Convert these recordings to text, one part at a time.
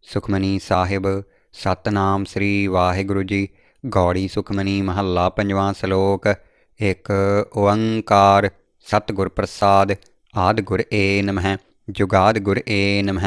ਸੁਖਮਨੀ ਸਾਹਿਬ। ਸਤਨਾਮ ਸ੍ਰੀ ਵਾਹਿਗੁਰੂ ਜੀ। ਗੌੜੀ ਸੁਖਮਨੀ ਮਹੱਲਾ ਪੰਜਵਾਂ। ਸ਼ਲੋਕ। ਇੱਕ ਓੰਕਾਰ ਸਤਿਗੁਰ ਪ੍ਰਸਾਦ। ਆਦਿ ਗੁਰ ਏ ਨਮಃ ਜੁਗਾਦਿ ਗੁਰ ਏ ਨਮঃ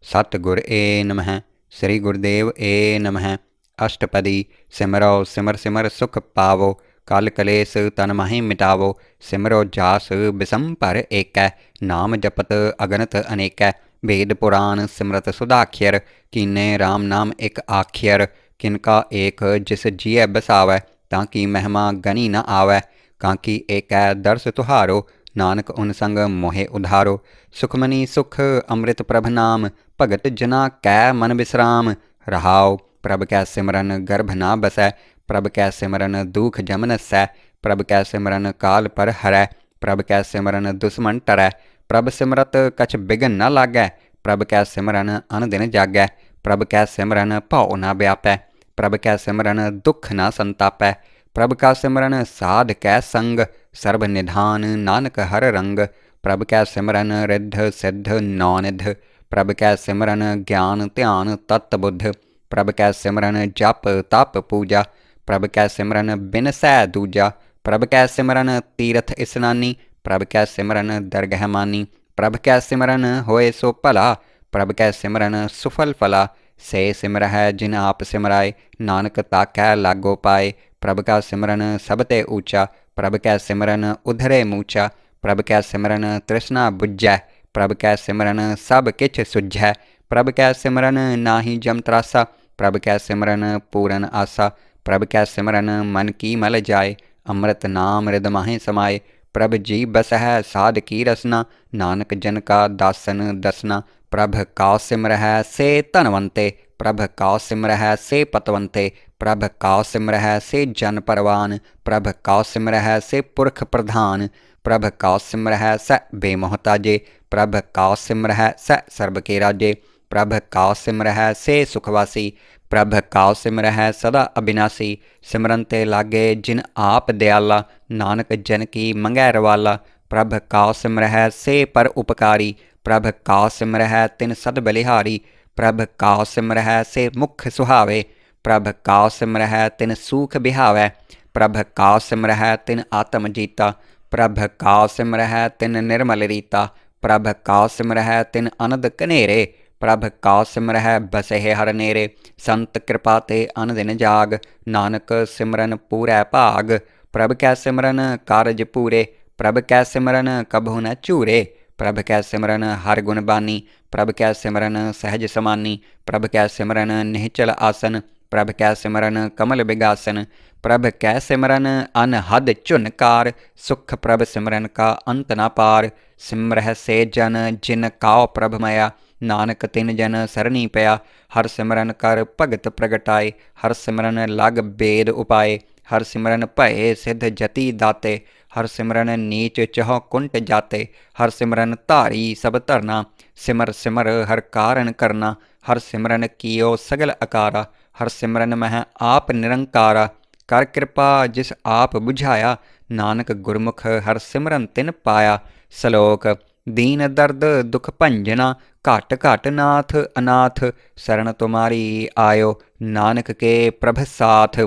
ਸਤਿਗੁਰ ਏ ਨਮঃ ਸ੍ਰੀ ਗੁਰਦੇਵ ਏ ਨਮঃ। ਅਸ਼ਟਪਦੀ। ਸਿਮਰੋ ਸਿਮਰ ਸਿਮਰ ਸੁਖ ਪਾਵੋ ਕਲ ਕਲੇਸ਼ ਤਨ ਮਾਹਿ ਮਿਟਾਵੋ। ਸਿਮਰੋ ਜਾਸ ਬਿਸਮ ਭਰ ਏਕੈ ਨਾਮ ਜਪਤ ਅਗਨਤ ਅਨੇਕੈ। वेद पुराण सिमरत सुधाख्यर कीने राम नाम एक आख्यर। किनका एक जिस जिय बसावै ताकि महिमा गनी न आवै। कांकी एक दर्श तुहारो नानक उन संग मोहे उधारो। सुखमनी सुख अमृत प्रभ नाम भगत जना कै मन विश्राम। रहाओ प्रभ कै सिमरन गर्भ ना बसै प्रभ कै सिमरन दुख जम नसै। प्रभ कै सिमरन काल पर हरै प्रभ कै सिमरन दुश्मन टरै। प्रभ सिमरत कछ बिघन न लागै प्रभ कै सिमरन अन दिन जागै। प्रभ कै सिमरन भौ न व्यापै प्रभ कै सिमरन दुख न संतापै। प्रभ का सिमरन साध कै संग सर्व निधान नानक हर रंग। प्रभ कै सिमरन रिद्ध सिद्ध नौनिध प्रभ कै सिमरन ज्ञान ध्यान तत्त बुद्ध। प्रभ कै सिमरन जप तप पूजा प्रभ कै सिमरन बिन सै दूजा। प्रभ कै सिमरन तीरथ स्नानी प्रभ कै सिमरन दरगह मानी। प्रभ कै सिमरन होए सो भला प्रभ कै सिमरन सुफल फला। से सिमर है जिन आप सिमराए नानक ताकै लागो पाए। प्रभ का सिमरन सब ते ऊँचा प्रभ कै सिमरन उधरे मूचा। प्रभ कै सिमरन तृष्णा बुझै प्रभ कै सिमरन सब किछ सुझै। प्रभ कै सिमरन नाहि जम त्रासा प्रभ कै सिमरन पूरन आसा। प्रभ कै सिमरन मन की मल जाए अमृत नाम हृद माहि समाए। प्रभ जी बस है साध की रसना नानक जन का दासन दसना। प्रभ का सिमर है से धनवंते प्रभ का सिमर है से पतवंते। प्रभ का सिमर है से जन परवान प्रभ का सिमर है से पुरख प्रधान। प्रभ का सिमर है स बेमोहताजे प्रभ का सिमर है स सर्ब के राजे। प्रभ का सिमर है से सुखवासी प्रभ का सिमर है सदा अविनाशी। सिमरन ते लागे जिन आप दयाला नानक जन की मंगै रवाला। प्रभ का सिमर है से पर उपकारी प्रभ का सिमर है तिन सद बलिहारी। प्रभ का सिमर है से मुख सुहावे प्रभ का सिमर है तिन सूख बिहावै। प्रभ का सिमर है तिन आत्म जीता प्रभ का सिमर है तिन निर्मल रीता। प्रभ का सिमर है तिन अनद कनेरे प्रभ का सिमर है बसे हर नेरे। संत कृपा ते अन दिन जाग नानक सिमरन पूरै भाग। प्रभ कै सिमरन कारज पूरे प्रभ कै सिमरन कबहु न चूरे। प्रभ कै सिमरन हर गुण बानी प्रभ कै सिमरन सहज समानी। प्रभ कै सिमरन निहचल आसन प्रभ कै सिमरन कमल बिगासन। प्रभ कै सिमरन अनहद चुनकार सुख प्रभ सिमरन का अंत न पार। सिमरह से जन जिन काओ प्रभ मया नानक तिन जन सरनी पया। हर सिमरन कर भगत प्रगटाए हर सिमरन लग बेद उपाय। हर सिमरन भये सिद्ध जति दाते हर सिमरन नीच चह कुंट जाते। हर सिमरन धारी सब धरना सिमर सिमर हर कारण करना। हर सिमरन कियो सगल अकारा हर सिमरन मह आप निरंकारा। कर कृपा जिस आप बुझाया नानक गुरमुख हर सिमरन तिन पाया। श्लोक। दीन दर्द दुख भंजना घट घट नाथ अनाथ शरण तुम्हारी आयो नानक के प्रभ साथ।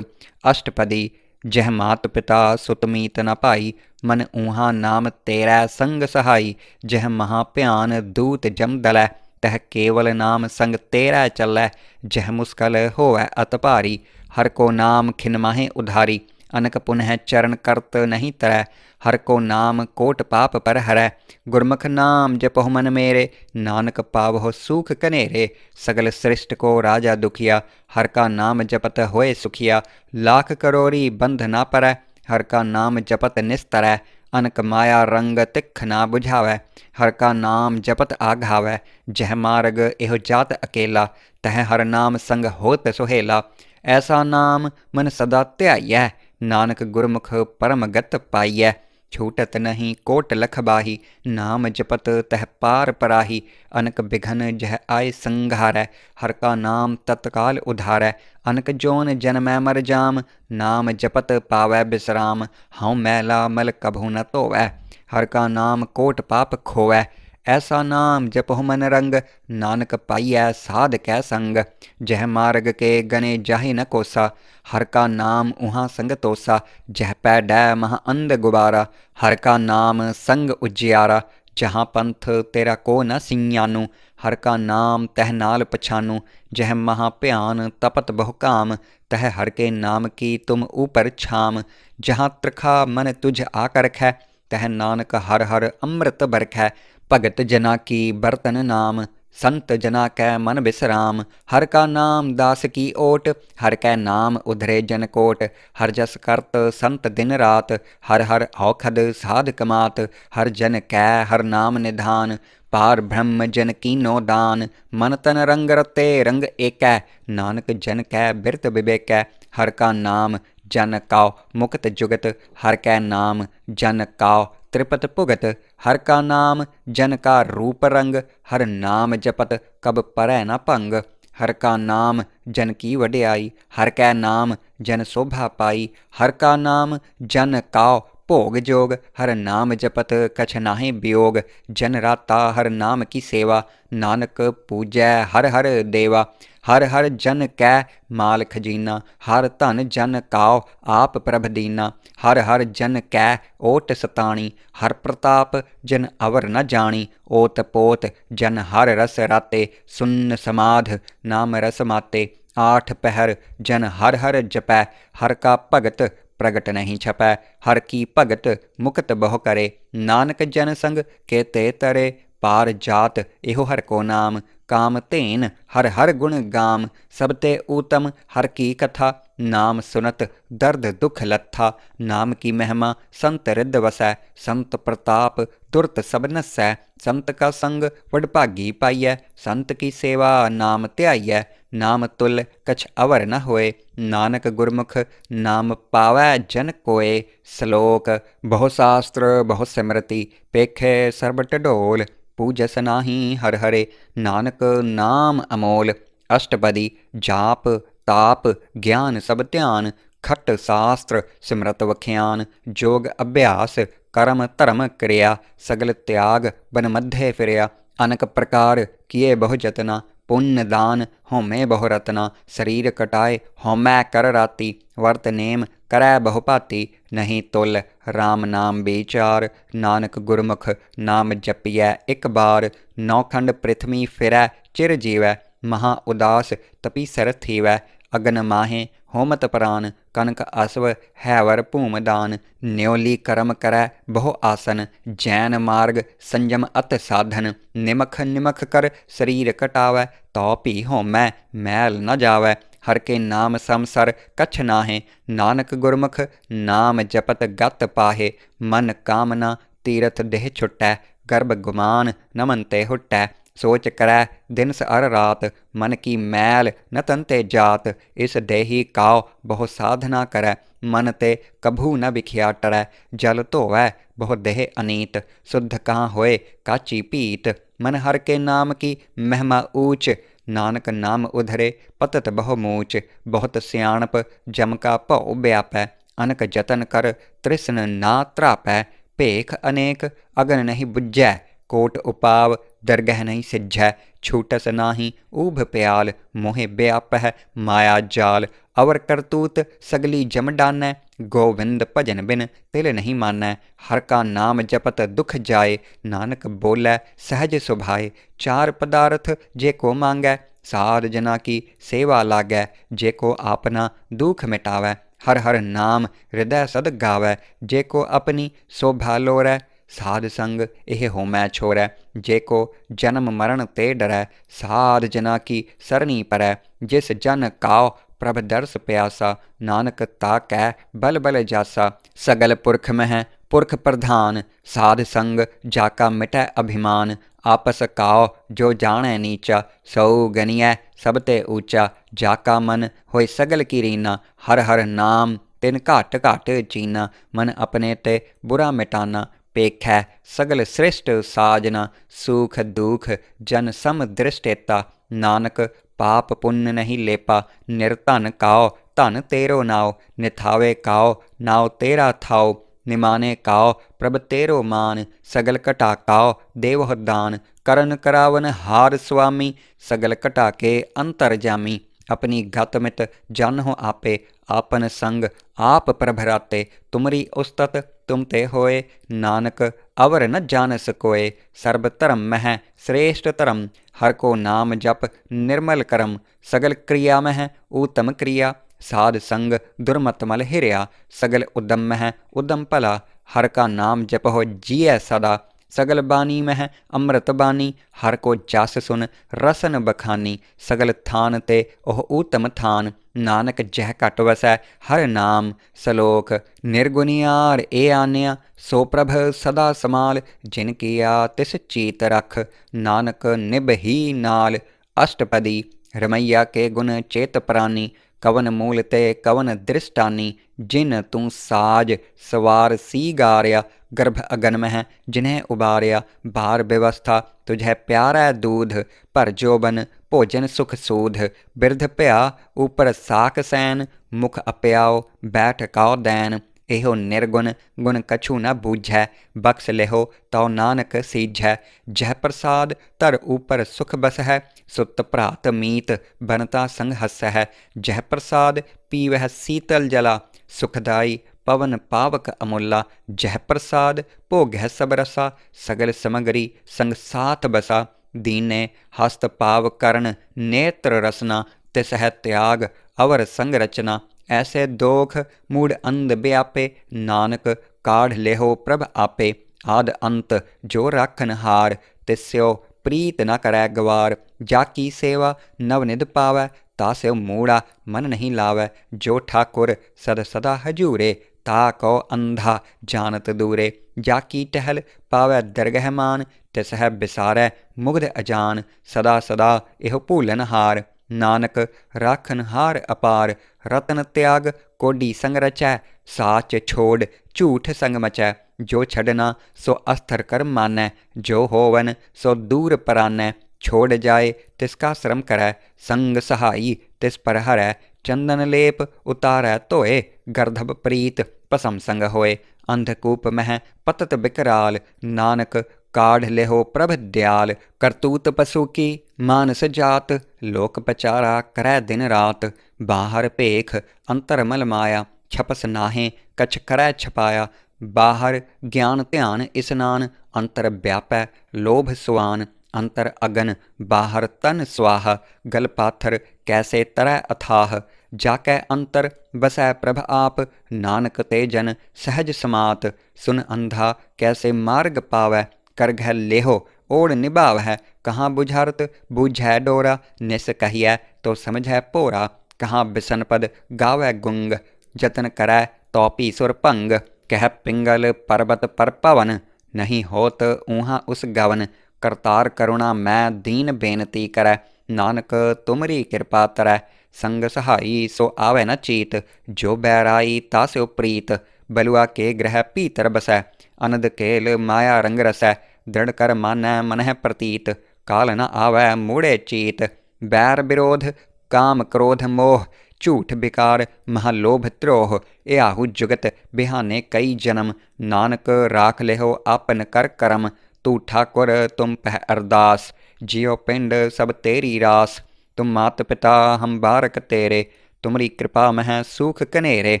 अष्टपदी। जह मात पिता सुत मीत न पाई मन ऊहा नाम तेरा संग सहाई। जह महाभ्यान दूत जम दलै तह केवल नाम संग तेरा चलै। जह मुस्कल होवै अत भारी हर को नाम खिन माहे उधारी। अनक पुनः चरण करत नहीं तरै हर को नाम कोट पाप पर हरै। गुरमुख नाम जपहु मन मेरे नानक पावहो सूख कनेरे। सगल सृष्ट को राजा दुखिया हर का नाम जपत होए सुखिया। लाख करोड़ी बंध ना परै हर का नाम जपत निस्तरै। अनक माया रंग तिख ना बुझावै हर का नाम जपत आघावै। जह मार्ग एहो जात अकेला तह हर नाम संग होत सुहेला। ऐसा नाम मन सदा ध्याइयै नानक गुरमुख परम गत पाइयै। छूटत नहीं कोट लख बाही नाम जपत तह पार पराही। अनक बिघन जह आय संघारै हर का नाम तत्काल उधारै। अनक जोन जन्मै मर जाम नाम जपत पावै बिश्राम। हऊँ मैला मल कभू न धोवै हर का नाम कोट पाप खोवै। ऐसा नाम जपहु मन रंग, नानक पाइयै साध कै संग। जह मार्ग के गने जाहि न कोसा, हर का नाम उहाँ संग तोसा। जह पै डै महा अंध गुबारा, हर का नाम संग उजियारा। जहाँ पंथ तेरा को न सियानू, हर का नाम तह नाल पछानू। जह महा भयान तपत बहु काम, तह हर के नाम की तुम ऊपर छाम। जहाँ त्रिखा मन तुझ आकर रखै, तह नानक हर हर अमृत बरखै। भगत जना की बरतन नाम, संत जना कै मन बिसराम। हर का नाम दास की ओट, हर कै नाम उधरे जन कोट। हर जस करत संत दिन रात, हर हर औखद साध कमात। हर जन कै हर नाम निधान, पार ब्रह्म जन कीनो दान। मन तन रंग रते रंग एकै, नानक जन कै बिरत विवेकै। हर का नाम जन काओ मुक्त जुगत, हर कै नाम जन काओ त्रिपत भुगत। हर का नाम जन का रूप रंग, हर नाम जपत कब परै न भंग। हर का नाम जन की वड्याई, हर कै नाम जन शोभा पाई। हर का नाम जन काओ भोग जोग, हर नाम जपत कछ नाहि वियोग। जन राता हर नाम की सेवा, नानक पूजै हर हर देवा। हर हर जन कै माल खजीना, हर धन जन काओ आप प्रभ दीना। हर हर जन कै ओट सताणी, हर प्रताप जन अवर न जानी। ओत पोत जन हर रस राते, सुन्न समाध नाम रस माते। आठ पहर जन हर हर जपै, हर का भगत प्रगट नहीं छपै। हर की भगत मुक्त बहु करे, नानक जन संग के ते तरे। पार जात एहो हर को नाम, काम धेन हर हर गुण गाम। सब ते ऊतम हर की कथा, नाम सुनत दर्द दुख लत्था। नाम की महिमा संत रिद वसै, संत प्रताप दुरत सब नसै। संत का संग वडभागी पाइयै, संत की सेवा नाम ध्याइयै। नाम तुल कछ अवर न होए, नानक गुरमुख नाम पावै जन कोय। श्लोक बहु शास्त्र बहु सिमरति, पेखे सर्ब टडोल। पूजस नाही हर हरे, नानक नाम अमोल। अष्टपदी जाप ताप ज्ञान सब ध्यान, खट शास्त्र सिमरत वख्यान। जोग अभ्यास करम धर्म क्रिया, सगल त्याग बन मध्य फिरया। अनक प्रकार किए बहु जतना, पुण्य दान होमे बहु रतना। शरीर कटाए होमै कर राति, वर्त नेम करै बहु भांति। नहीं तुल राम नाम विचार, नानक गुरमुख नाम जपियै एक बार। नौखंड पृथ्वी फिरै चिर जीवै, महा उदास तपीसर थीवै। अगन माहे होमत प्राण, कनक असव हैवर भूम दान। न्योली करम करै बहु आसन, जैन मार्ग संयम अत साधन। निमख निमख कर शरीर कटावै, तो भी होमै मैल न जावै। हर के नाम समसर कछ नाहे, नानक गुरमुख नाम जपत गत पाहे। मन कामना तीरथ देह छुटै, गर्भ गुमान न मन ते हुटै। सोच करै दिन अर रात, मन की मैल न तन ते जात। इस देही काओ बहु साधना करै, मन ते कभू न बिखिया टरै। जल धोवै बहु देह अनीत, शुद्ध कहाँ होए काची पीत। मन हर के नाम की महिमा ऊच, नानक नाम उधरे पतत बहु मूच। बहुत सियाणप जम का भौ व्यापै, अनक जतन कर तृष्ण ना त्रापै। भेख अनेक अगन नहीं बुझै, कोट उपाव दरगह नहीं सिझै। छूटस नाही ऊभ प्याल, मोहे व्यापह माया जाल। अवर करतूत सगली जम डानै, गोविंद भजन बिन तिल नहीं मानै। हर का नाम जपत दुख जाए, नानक बोलै सहज सुभाए। चार पदार्थ जे को मांगै, साध जना की सेवा लागै। जे को आपना दुख मिटावै, हर हर नाम हृदय सद गावै। जे को अपनी शोभा लोरै, साध संग एह होमै छोरै। जे को जन्म मरण ते डरै, साध जना की सरनी परै। जिस जन काओ प्रभ दर्श प्यासा, नानक ताकै बल बल जासा। सगल पुरख मह पुरख प्रधान, साध संग जाका मिटै अभिमान। आपस काओ जो जानै नीचा, सौ गनियै सब ते ऊंचा। जाका मन होय सगल की रीना, हर हर नाम तिन घाट घाट चीना। मन अपने ते बुरा मिटाना, पेखै सगल श्रेष्ठ साजना। सुख दुख जन सम दृष्टेता, नानक पाप पुण्य नहीं लेपा। निर्धन काओ धन तेरो नाओ, निथावे काओ नाओ तेरा थाओ। निमाने काओ प्रभ तेरो मान, सगल कटा काओ देवह दान, करन करावन हार स्वामी, सगल कटा के अंतर जामी, अपनी गत मित जन हो आपे, आपन संग आप प्रभराते, तुमरी उस्तत तुम ते होए, नानक अवर न जानस कोय, सर्ब धर्म मह श्रेष्ठ धर्म, हर को नाम जप निर्मल करम, सगल क्रिया मह उत्तम क्रिया, साध संग दुर्मत मल हिरया, सगल उद्यम मह उद्यम भला, हर का नाम जपहो जिय सदा, सगल बानी मह अमृत बानी, हर को जस सुन रसन बखानी, सगल थान ते ओह उत्तम थान, नानक जह घट वसै हर नाम, सलोक निर्गुनियार ए आन्या, सो प्रभ सदा समाल, जिन किया तिस चीत रख, नानक निभ ही नाल, अष्टपदी रमैया के गुण चेत प्राणी, कवन मूल ते कवन दृष्टानी, जिन तू साज सवार सी गारिया, गर्भ अगन मह जिन्हें उबारिया, बार व्यवस्था तुझे प्यारा दूध, पर जोबन भोजन सुख सूध, बिरध भया ऊपर साख सैन, मुख अप्याओ बैठ काओ दैन, एहो निर्गुण गुण कछु न बूझै, बख्श लेहो तौ नानक सीझै, जह प्रसाद धर ऊपर सुख बस है, सुत भ्रात मीत बनता संग हस है, जह प्रसाद पीवह शीतल जला, सुखदाई पवन पावक अमूला, जह प्रसाद भोग है सब रसा, सगल समगरी संग साथ बसा, दीने हस्त पाव करण नेत्र रसना, तिस है त्याग अवर संग रचना, ऐसे दोख मूढ़ अंध व्यापे, नानक काढ़ लेहो प्रभ आपे, आद अंत जो राखन हार, तिस्यो प्रीत न करै गवार, जाकी सेवा नवनिध पावै, तास्यो मूढ़ा मन नहीं लावै, जो ठाकुर सद सदा हजूरे, ता को अंधा जानत दूरे, जाकी टहल पावै दरगह मान, तिस है बिसारै मुग्ध अजान, सदा सदा एहो भूलन हार, नानक राखन हार अपार, रतन त्याग कोडी संग रचै, साच छोड़ झूठ संग मचै, जो छड़ना सो अस्थिर कर मानै, जो होवन सो दूर परानै, छोड़ जाए तिसका श्रम करै, संग सहाई तिस पर हरै, चंदन लेप उतारै धोए, गर्धब प्रीत भसम संग होए, अंधकूप मह पतत बिकराल, नानक काढ़ लेहो प्रभ दयाल, करतूत पशु की मानस जात, लोक पचारा करै दिन रात, बाहर भेख अंतर मल माया, छपस नाहे कछ करै छपाया, बाहर ज्ञान ध्यान इस्नान, अंतर व्यापै लोभ सुआन, अंतर अगन बाहर तन स्वाहा, गल पाथर कैसे तरह अथाह, जाकै अंतर बसै प्रभ आप, नानक ते जन सहज समात, सुन अंधा कैसे मार्ग पावै, कर घै लेहो ओढ़ निभावै, कहाँ बुझारत बूझै डोरा, निस कहियै तो समझै भोरा, कहाँ बिसन पद गावै गुंग, जतन करै तो पी सुर भंग, कह पिंगल पर्वत पर पवन, नहीं होत ऊहाँ उस गवन, करतार करुणा मैं दीन बेनती करै, नानक तुमरी कृपा तरै, संग सहाई सो आवे न चीत, जो बैराई तास्यो प्रीत, बलुआ के ग्रह भीतर बसै, अनद केल माया रंग रसै, दृढ़ कर मानै मनह प्रतीत, काल न आवै मूढ़े चीत, बैर विरोध काम क्रोध मोह, झूठ बिकार महालोभ द्रोह, याहू जुगत बिहाने कई जन्म, नानक राख लेहो आपन कर करम, तू ठाकुर तुम पह अरदास, जियो पिंड सब तेरी रास, तुम मात पिता हम बारक तेरे, तुमरी कृपा मह सूख कनेरे,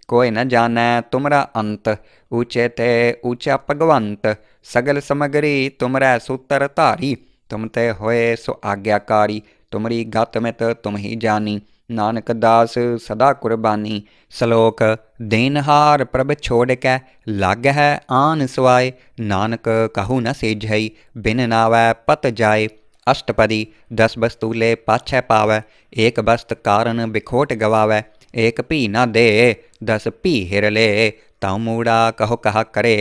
कोई न जानै तुमरा अंत, ऊँचे ते ऊँचा भगवंत, सगल समगरी तुमरै सूतर धारी, तुम ते होए सो आज्ञाकारी, तुमरी गत मित तुम ही जानी, नानक दास सदा कुर्बानी, सलोक देनहार प्रभ छोड़ कै, लाग है आन सुआए, नानक कहू न सेझई, बिन नावै पत जाए, अष्टपदी 10 वस्तु ले पाछै पावै, एक वस्त कारण बिखोट गवावै, एक भी न दे 10 भी हिर ले, ताऊ मूड़ा कहो कहा करे,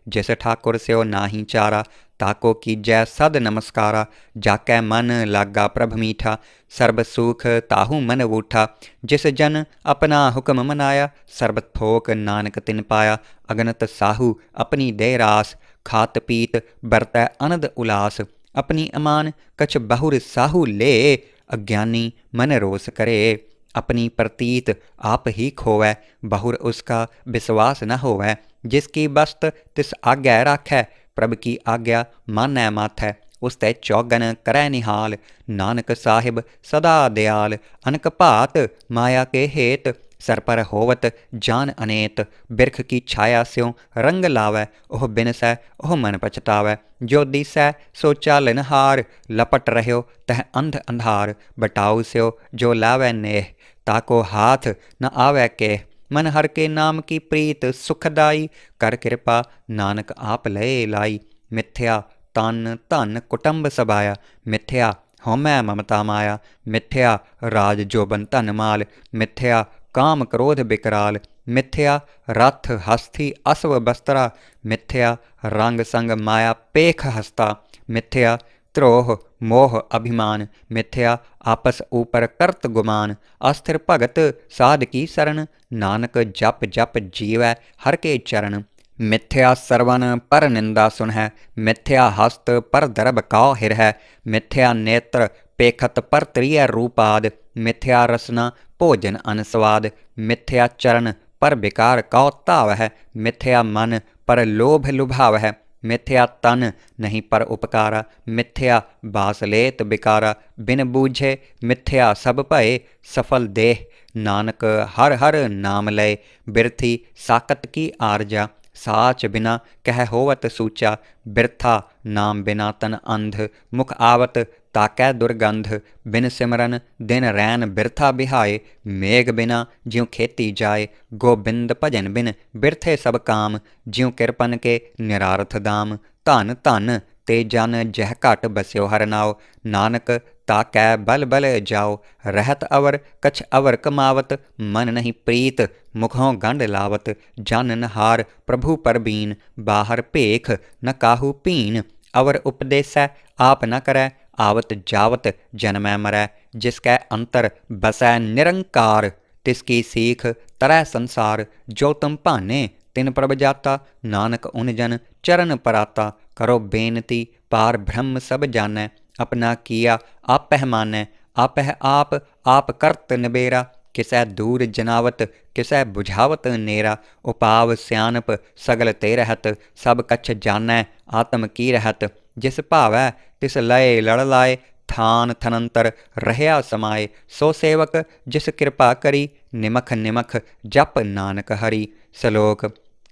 जिस ठाकुर स्यो नाही चारा, ताको कीजै सद नमस्कारा, जाकै मन लागा प्रभ मीठा, सर्ब सुख ताहू मन बूठा, जिस जन अपना हुक्म मनाया, सर्ब थोक नानक तिन पाया, अगनत साहू अपनी दे रास, खात पीत बरतै अनद उलास, अपनी अमान कछ बहुर साहू ले, अज्ञानी मन रोस करे, अपनी प्रतीत आप ही खोवै, बहुर उसका विश्वास न होवै, जिसकी बस्त तिस आज्ञा राखै, प्रभ की आज्ञा मानै माथै। उस तै चौगन करै निहाल, नानक साहिब सदा दयाल। अनक भात माया के हेत, सर पर होवत जान अनेत। बिरख की छाया स्यों रंग लावै, ओह बिनसै ओह मन पछतावै। जो दिसै सो चालनहार, लपट रह्यो तह अंध अंधार। बटाऊ स्यो जो लावै नेह, ताको हाथ न आवै केह। मन हर के नाम की प्रीत सुखदाई, कर कृपा नानक आप लए लाई। मिथ्या तन धन कुटुंब सबाया, मिथ्या हਉਮੈ ममता माया। मिथ्या राज जोबन धन माल, मिथ्या काम क्रोध बिकराल। मिथ्या रथ हस्ती असव बस्त्रा, मिथ्या रंग संग माया पेख हस्ता। मिथ्या द्रोह मोह अभिमान, मिथ्या आपस ऊपर करत गुमान। अस्थिर भगत साध की शरण, नानक जप जप जीवै हर के चरण। मिथ्या सरवन पर निंदा सुनहै, मिथ्या हस्त पर दरब काउ हिरहै। मिथ्या नेत्र पेखत पर त्रिय रूपाद, मिथ्या रसना भोजन अनस्वाद। मिथ्या चरण पर विकार कौ धावै, मिथ्या मन पर लोभ लुभावै। मिथ्या तन नहीं पर उपकारा, मिथ्या बासलेत बिकारा। बिन बूझे मिथ्या सब भये, सफल देह नानक हर हर नाम लय। बिरथी साकत की आरजा, साच बिना कह होवत सूचा। बिरथा नाम बिना तन अंध, मुख आवत ताकै दुर्गंध। बिन सिमरन दिन रैन बिरथा बिहाए, मेघ बिना ज्यों खेती जाए। गोबिंद भजन बिन बिरथे सब काम, ज्यों किरपन के निरारथ दाम। धन धन ते जन जह घट बस्यो हर नाव, नानक ताकै बल बल जाओ। रहत अवर कछ अवर कमावत, मन नहीं प्रीत मुखों गंढ लावत। जन नहार प्रभु परबीन, बाहर भेख न काहू पीन। अवर उपदेसै आप न करै, आवत जावत जन्मै मरै। जिसकै अंतर बसै निरंकार, तिसकी सीख तरै संसार। जो तुम भाने तिन प्रभ जाता, नानक उन जन चरण पराता। करो बेनती पार ब्रह्म सब जानै, अपना किया आपह मानै। आपह आप करत निबेरा, किसै दूर जनावत किसै बुझावत नेरा। उपाव सियानप सगल ते रहत, सब कछ जानै आत्म की रहत। जिस भावै तिस लय लड़ लाए, थान थनंतर रहया समाए। सो सेवक जिस कृपा करी, निमख निमख जप नानक हरि। सलोक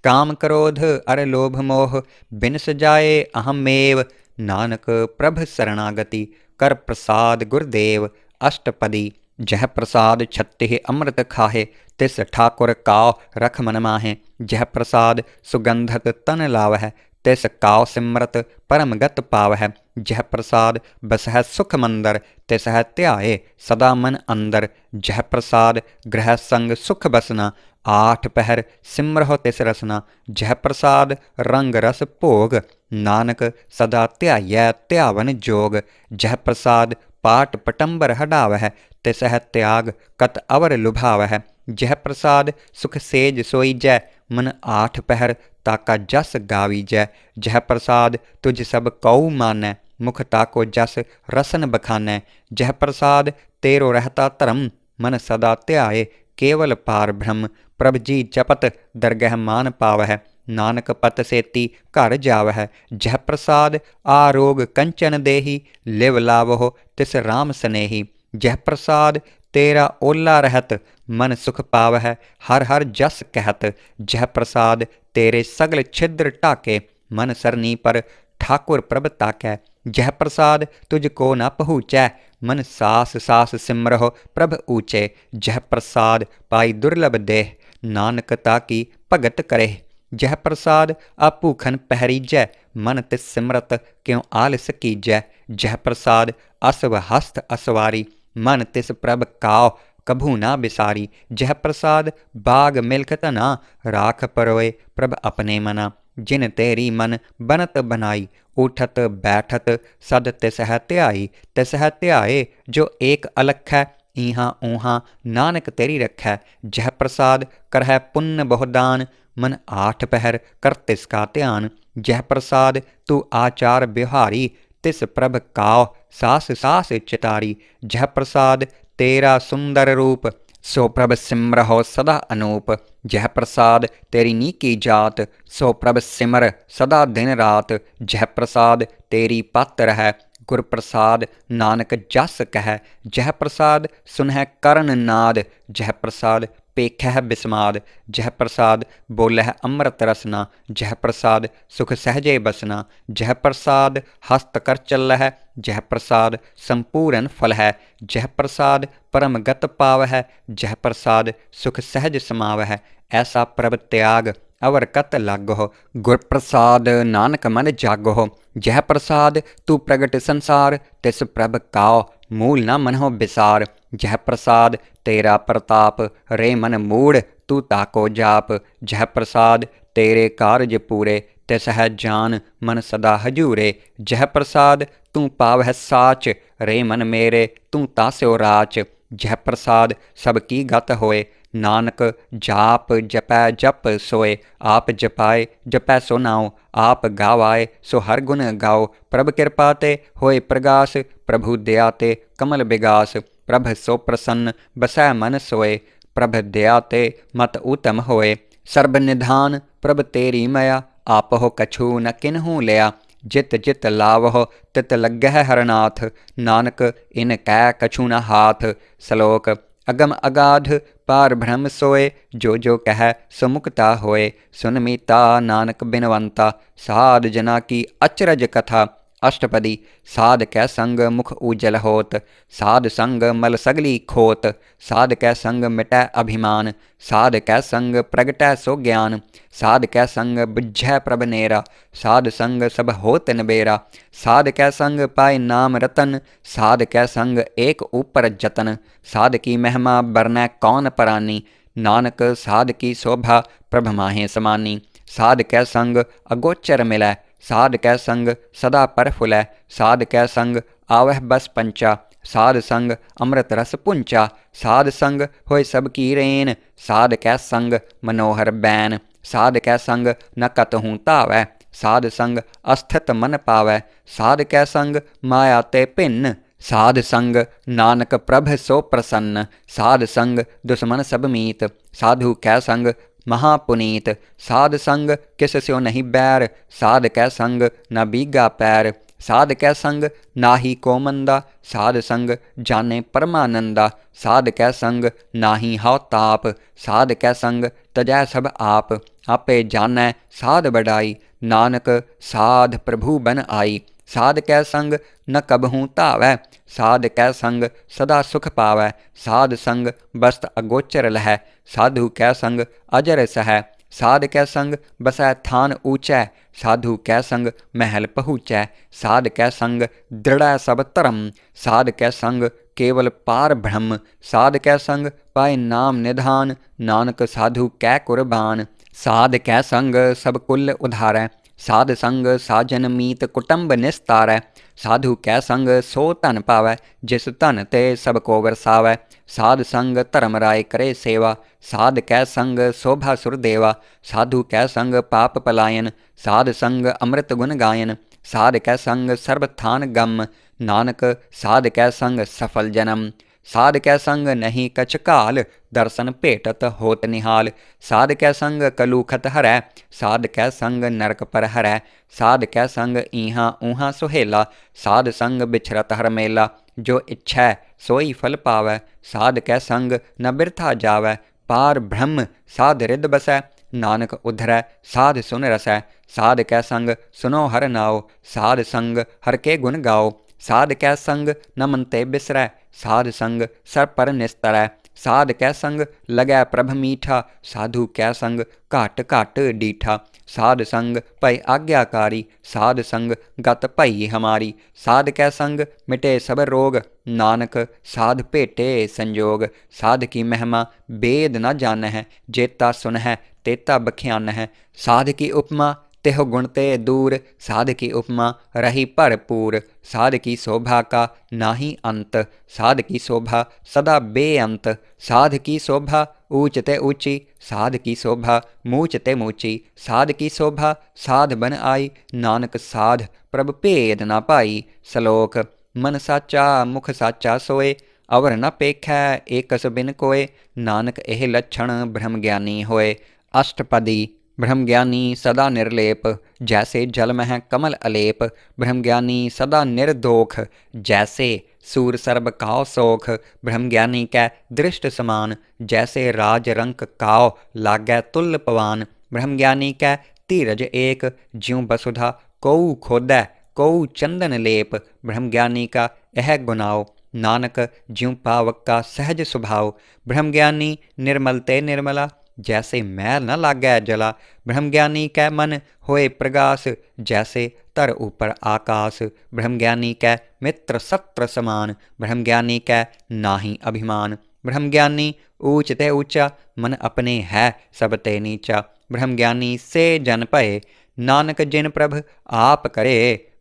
काम क्रोध अर लोभ मोह, बिन सजाए अहमेव। नानक प्रभ शरणागति, कर प्रसाद गुरदेव। अष्टपदी जह प्रसाद छत्तिह अमृत खाहे, तिस ठाकुर काउ रख मन माहे। जह प्रसाद सुगंधत तन लावह, तिस काउ सिमरत परम गत पावह। जह प्रसाद बसह सुख मंदर, तिस है ध्याए सदा मन अंदर। जह प्रसाद ग्रह संग सुख बसना, आठ पहर सिमरहो तिस रसना। जह प्रसाद रंग रस भोग, नानक सदा ध्यायै ध्यावन जोग। जह प्रसाद पाट पटंबर हटावह, तिस है त्याग कत अवर लुभावह। जह प्रसाद सुख सेज सोईजै, मन आठ पहर ताका जस गावीजै। जह प्रसाद तुझ सब कऊ मानै, मुख ताको जस रसन बखानै। जह प्रसाद तेरो रहता धर्म, मन सदा ध्याए केवल पार ब्रह्म। प्रभ जी जपत दरगह मान पावह, नानक पत सेती घर जावह। जह प्रसाद आरोग कंचन देही, लिव लावहो तिस राम स्नेही। जह प्रसाद तेरा ओला रहत, मन सुख पावह हर हर जस कहत। जह प्रसाद तेरे सगल छिद्र ढाके, मन सरनी पर ठाकुर प्रभ ताकै। जह प्रसाद तुझको न पहुँचै, मन सास सास सिमरहो प्रभ ऊँचे। जह प्रसाद पाई दुर्लभ देह, नानक ताकी भगत करे। जह प्रसाद आभूखन पहरीजै, मन तिस सिमरत क्यों आलस कीजै। जह प्रसाद असव हस्त असवारी, मन तिस प्रभ काउ कभू ना बिसारी। जह प्रसाद बाग मिल्ख तना, राख परोए प्रभ अपने मना। जिन तेरी मन बनत बनाई, उठत बैठत सद तिस है ध्याई। तिस है ध्याए जो एक अलखै, इहाँ ऊहाँ नानक तेरी रखै। जह प्रसाद करहै पुण्य बहुदान, मन आठ पहर कर तिसका ध्यान। जह प्रसाद तू आचार बिहारी, तिस प्रभ काउ सास सास चितारी। जह प्रसाद तेरा सुंदर रूप, सो प्रभ सिमरहो सदा अनूप, जह प्रसाद तेरी नीकी जात। सो प्रभ सिमर सदा दिन रात, जह प्रसाद तेरी पत रह। गुर प्रसाद नानक जस कह, जह प्रसाद सुनह करण नाद। जह प्रसाद पेखह बिस्माद, जह प्रसाद बोलह अमृत रसना। जह प्रसाद सुख सहजे बसना, जह प्रसाद हस्त कर चलह। जह प्रसाद संपूर्ण फल है, जह प्रसाद परम गत पाव है। जह प्रसाद सुख सहज समाव है, ऐसा प्रभ त्याग अवर कत लागो। गुर प्रसाद नानक मन जागो, जह प्रसाद तू प्रगट संसार। तिस प्रभ काओ मूल न मनहो बिसार। जह प्रसाद तेरा प्रताप रे मन मूढ़, तू ताको जाप। जह प्रसाद तेरे कारज पूरे, तिस है जान मन सदा हजूरे। जह प्रसाद तू पावह साच, रे मन मेरे तू तास्यो राच। जह प्रसाद सब की गत होए, नानक जाप जपै जप सोए। आप जपाए जपै सो नाओ, आप गावाए सो हर गुण गाओ। प्रभ कृपा ते होए प्रगास, प्रभु दया ते कमल बिगास। प्रभ सो प्रसन्न बसै मन सोए, प्रभ दया ते मत उत्तम होए। सर्ब निधान प्रभ तेरी मया, आपहो कछु न किन्हू लिया। जित जित लावहो तित लगह हरनाथ, नानक इन कै कछु न हाथ। श्लोक अगम अगाध पार ब्रह्म सोए, जो जो कह सो मुक्ता होए। सुन मीता नानक बिनवंता, साध जना की अचरज कथा। अष्टपदी साध कै संग मुख उजल होत, साध संग मल सगली खोत। साध कै संग मिटै अभिमान, साध कै संग प्रगटै सो ज्ञान। साध कै संग बुझै प्रभ नेरा, साध संग सब होत नबेरा। साध कै संग पाए नाम रतन, साध कै संग एक ऊपर जतन। साध की महिमा बरनै कौन परानी, नानक साध की शोभा प्रभ माहे समानी। साध कै संग अगोचर मिलै, साध कै संग सदा पर फुलै। साध कै संग आवह बस पंचा, साध संग अमृत रस पुंचा। साध संग होए सब की रेन, साध कै संग मनोहर बैन। साध कै संग न कतहूँ तावै, साध संग अस्थित मन पावै। साध कै संग माया ते भिन्न, साध संग नानक प्रभ सो प्रसन्न। साध संग दुश्मन सब मीत, साधु कै संग महापुनीत। साध संग किस स्यो नहीं बैर, साध कै संग न बीगा पैर। साध कै संग नाही को मंदा, साध संग जाने परमानंदा। साध कै संग नाही हव ताप, साध कै संग तजै सब आप। आपे जानै साध बढ़ाई, नानक साध प्रभु बन आई। साध कै संग न कबहूँ धावै, साध कै संग सदा सुख पावै। साध संग बस्त अगोचर लहै, साधु कै संग अजर सहै। साध कै संग बसै थान ऊँचै, साधु कै संग महल पहुँचै। साध कै संग दृढ़ै सब धर्म, साध कै संग केवल पार ब्रह्म। साध कै संग पाए नाम निधान, नानक साधु कै कुर्बान। साध कै संग सब कुल उधारै, साध संग साजन मीत कुटुंब निस्तारै। साधु कै संग सो धन पावै, जिस धन ते सब को वरसावै। साध संग धर्म राय करे सेवा, साध कै संग शोभा सुर देवा। साधु कै संग पाप पलायन, साध संग अमृत गुण गायन। साध कै संग सर्ब थान गम, नानक साध कै संग सफल जन्म। साध कै संग नहीं कछ काल, दर्शन भेटत होत निहाल। साध कै संग कलूखत हरै, साध कै संग नरक पर हरै। साध कै संग इहाँ ऊहाँ सुहेला, साध संग बिछरत हर मेला। जो इच्छै सोई फल पावै, साध कै संग न बिरथा जावै। पार ब्रह्म साध रिद बसै, नानक उधरै साध सुन रसै। साध कै संग सुनो हर नाओ, साध संग हर के गुण गाओ। साध कै संग न मन ते बिसरै, साध संग सर पर निस्तरै। साध कै संग लगै प्रभ मीठा, साधु कै संग घाट घाट डीठा। साध संग भय आज्ञाकारी, साध संग गत भई हमारी। साध कै संग मिटे सब रोग, नानक साध भेटे संजोग। साध की महिमा बेद न जानह, जेता सुनह तेता बख्यानह। साध की उपमा तेह गुण ते दूर, साध की उपमा रही भरपूर। साध की शोभा का नाही अंत, साध की शोभा सदा बेअंत। साध की शोभा ऊँच ते ऊँची, साध की शोभा मूँच ते मूँची। साध की शोभा साध बन आई, नानक साध प्रभ भेद न पाई। श्लोक मन साचा मुख साचा सोए, अवर न पेखै एकस बिन कोय, नानक एह लक्षण ब्रह्म ज्ञानी होए। अष्टपदी। ब्रह्मज्ञानी सदा निर्लेप, जैसे जल मह कमल अलेप। ब्रह्मज्ञानी सदा निर्दोख, जैसे सूर सर्ब काओ सोख। ब्रह्मज्ञानी कै दृष्ट समान, जैसे राज रंक काओ लागै तुल्य पवान। ब्रह्मज्ञानी कै धीरज एक, ज्यों वसुधा कोऊ खोदै कोऊ चंदन लेप। ब्रह्मज्ञानी का यह गुनाओ, नानक ज्यों पावक का सहज स्वभाव। ब्रह्मज्ञानी निर्मल ते निर्मला, जैसे मैल न लागै जला। ब्रह्मज्ञानी कै मन होए प्रगास, जैसे धर ऊपर आकाश। ब्रह्मज्ञानी कै मित्र सत्र समान, ब्रह्मज्ञानी कै नाही अभिमान। ब्रह्मज्ञानी ऊंच ते ऊंचा, मन अपने है सब ते नीचा। ब्रह्मज्ञानी से जन भये, नानक जिन प्रभ आप करे।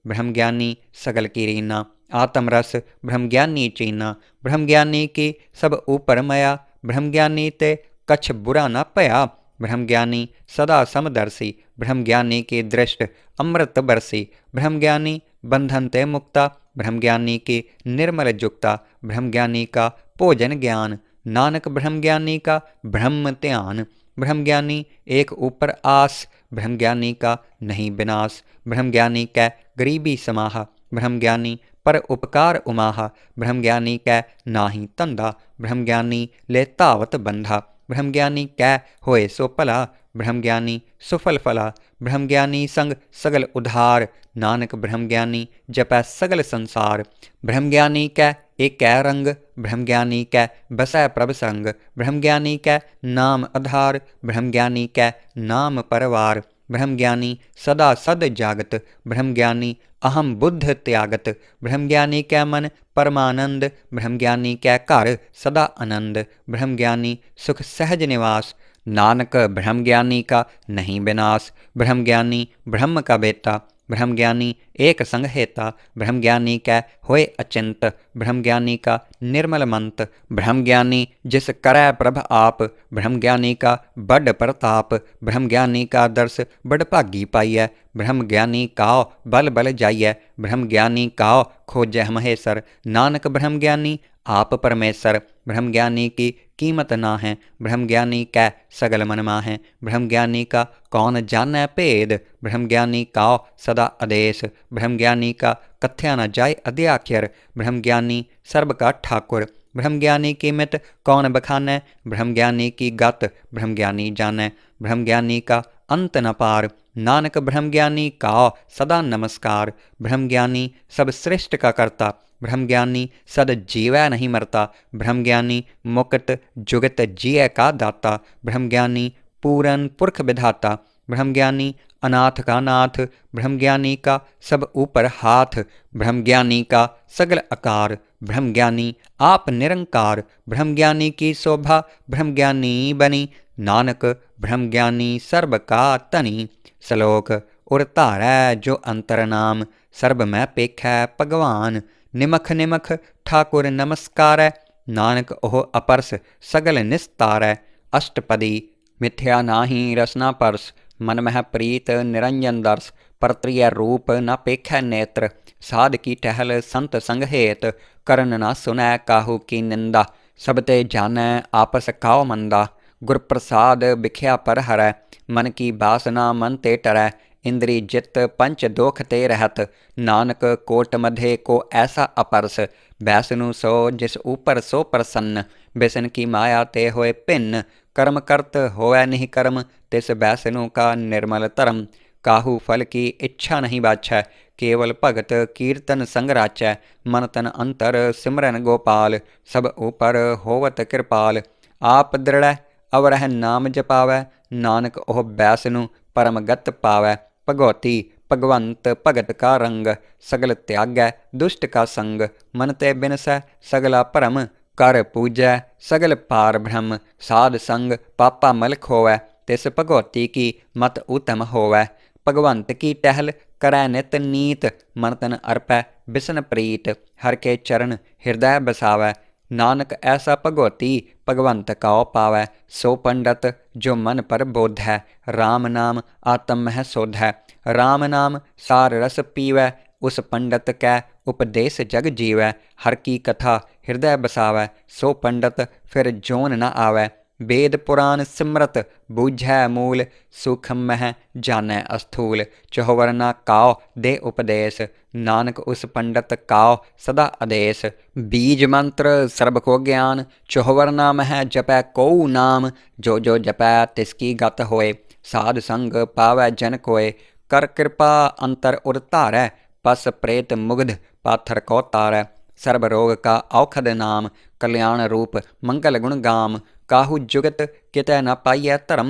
ब्रह्मज्ञानी सगल की रीना, आत्मरस ब्रह्मज्ञानी चीना। ब्रह्मज्ञानी की सब ऊपर मया, ब्रह्मज्ञानी ते कछ बुरा न भया। ब्रह्मज्ञानी सदा समदर्शी, ब्रह्मज्ञानी की दृष्ट अमृत बरसी। ब्रह्मज्ञानी बंधन ते मुक्ता, ब्रह्मज्ञानी की निर्मल जुक्ता। ब्रह्मज्ञानी का भोजन ज्ञान, नानक ब्रह्मज्ञानी का ब्रह्म ध्यान। ब्रह्मज्ञानी एक ऊपर आस, ब्रह्मज्ञानी का नहीं विनाश। ब्रह्मज्ञानी कै गरीबी समाहा, ब्रह्मज्ञानी पर उपकार उमाहा। ब्रह्मज्ञानी कै नाही धंधा, ब्रह्मज्ञानी ले धावत बंधा। ब्रह्मज्ञानी कै होए सो भला, ब्रह्मज्ञानी सुफल फला। ब्रह्मज्ञानी संग सगल उधार, नानक ब्रह्मज्ञानी जपै सगल संसार। ब्रह्मज्ञानी कै एक रंग, ब्रह्मज्ञानी कै बसै प्रभ संग। ब्रह्मज्ञानी कै नाम आधार, ब्रह्मज्ञानी कै नाम परवार। ब्रह्मज्ञानी सदा सद जागत, ब्रह्मज्ञानी अहम बुद्ध त्यागत। ब्रह्मज्ञानी कै मन परमानंद, ब्रह्मज्ञानी कै घर सदा आनंद। ब्रह्मज्ञानी सुख सहज निवास, नानक ब्रह्मज्ञानी का नहीं विनाश। ब्रह्मज्ञानी ब्रह्म का बेटा, ब्रह्मज्ञानी एक संग हेता। ब्रह्मज्ञानी कै होए अचिंत, ब्रह्मज्ञानी का निर्मल मंत। ब्रह्मज्ञानी जिस करै प्रभ आप, ब्रह्मज्ञानी का बड़ प्रताप। ब्रह्मज्ञानी का दर्श बड़ भागी पाइयै, ब्रह्मज्ञानी काओ बल बल जाइयै। ब्रह्मज्ञानी काओ खोजै महेसर, नानक ब्रह्मज्ञानी आप परमेसर। ब्रह्मज्ञानी की कीमत ना है, ब्रह्मज्ञानी कै सगल मनमा है। ब्रह्मज्ञानी का कौन जानै भेद, ब्रह्मज्ञानी काओ सदा आदेश। ब्रह्मज्ञानी का कथ्या न जाय अध्याख्यर, ब्रह्मज्ञानी सर्ब का ठाकुर। ब्रह्मज्ञानी की मित कौन बखानै, ब्रह्मज्ञानी की गत ब्रह्मज्ञानी जानै। ब्रह्मज्ञानी का अंत न पार, नानक ब्रह्मज्ञानी काओ सदा नमस्कार। ब्रह्मज्ञानी सब सृष्ट का करता, ब्रह्मज्ञानी सद जीवै नहीं मरता। ब्रह्मज्ञानी मुक्त जुगत जिय का दाता, ब्रह्मज्ञानी पूरन पुरख विधाता। ब्रह्मज्ञानी अनाथ का नाथ, ब्रह्मज्ञानी का सब ऊपर हाथ। ब्रह्मज्ञानी का सगल आकार, ब्रह्मज्ञानी आप निरंकार। ब्रह्मज्ञानी की शोभा ब्रह्मज्ञानी बनी, नानक ब्रह्मज्ञानी सर्ब का तनी। श्लोक उर धारै जो अंतर नाम, सर्ब मैं पेखै भगवान। निमख निमख ठाकुर नमस्कारै, नानक ओह अपरस सगल निस्तारै। अष्टपदी। मिथ्या नाही रसना परस, मन मह प्रीत निरंजन दर्श। परत्रिय रूप न पेखै नेत्र, साध की टहल संत संग हेत। करन न सुनै काहू की निंदा, सब ते जानै आपस काओ मंदा। गुर प्रसाद बिख्या पर हरै, मन की बासना मन ते टरै। इंद्री जित पंच दोख ते रहत, नानक कोट मधे को ऐसा अपरस। बैसनु सो जिस ऊपर सो प्रसन्न, बिसन की माया ते होए भिन्न। कर्म करत होए नहीं कर्म, तिस बैसनु का निर्मल धर्म। काहू फल की इच्छा नहीं बाछै, केवल भगत कीर्तन संग राचै। मन तन अंतर सिमरन गोपाल, सब ऊपर होवत कृपाल। आप दृढ़ अवरह नाम जपावै, नानक ओह बैसनु परम गत पावै। भगवती भगवंत भगत का रंग, सगल त्यागै दुष्ट का संग। मन ते बिनसै सगला भरम, कर पूजै सगल पार ब्रह्म। साध संग पापा मल खोवै, तिस भगवती की मत उत्तम होवै। भगवंत की टहल करै नित नीत, मन तन अर्पै बिसन प्रीत। हर के चरण हृदय बसावै, नानक ऐसा भगवती भगवंत काओ पावै। सो पंडत जो मन पर बोधै, राम नाम आत्म मह सोधै। राम नाम सार रस पीवै, उस पंडित कै उपदेश जग जीवै। हर की कथा हृदय बसावै, सो पंडित फिर जोन न आवै। वेद पुराण सिमरत बूझै मूल, सूखम मह जानै अस्थूल। चहुवरना काओ दे उपदेश, नानक उस पंडित काओ सदा आदेश। बीज मंत्र सर्ब को ज्ञान, चहुवरना मह जपै कोउ नाम। जो जो जपै तिसकी गत होए, साध संग पावै जन कोय। कर कृपा अंतर उर धारै, पस प्रेत मुग्ध पाथर को तारै। सर्ब रोग का औखद नाम, कल्याण रूप मंगल गुण गाम। काहू जुगत कितै न पाइयै धर्म,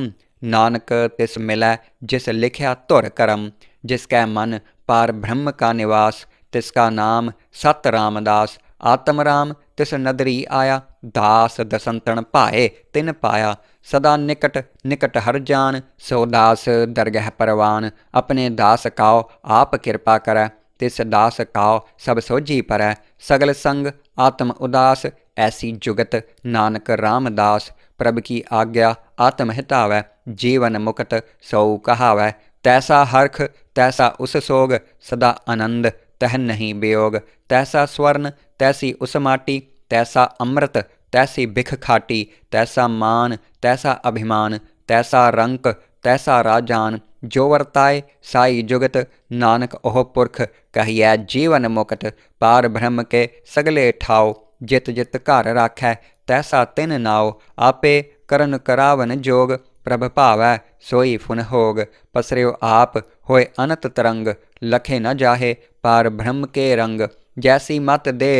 नानक तिस मिलै जिस लिखिया धुर करम। जिसकै मन पार ब्रह्म का निवास, तिसका नाम सत रामदास। आत्म राम तिस नदरी आया, दास दसंतन भाए तिन पाया। सदा निकट निकट हर जान, सो दास दरगह परवान। अपने दास काओ आप कृपा करै, तिस दास काओ सब सोझी परै। सगल संग आत्म उदास, ऐसी जुगत नानक रामदास। प्रभ की आज्ञा आत्म हितावै, जीवन मुक्त सौ कहावै। तैसा हरख तैसा उस सोग, सदा आनंद तह नहीं वियोग। तैसा स्वर्ण तैसी उस माटी, तैसा अमृत तैसी बिख खाटी। तैसा मान तैसा अभिमान, तैसा रंक तैसा राजान। जो वर्ताए साई जुगत, नानक ओह पुरख कहिए जीवन मुक्त। पार ब्रह्म के सगले ठाओ, जित जित घर राखै तैसा तिन नाओ। आपे करन करावन जोग, प्रभ भावै सोई फुन होग। पसरियो आप होए अनत तरंग, लखे न जाहे पार ब्रह्म के रंग। जैसी मत दे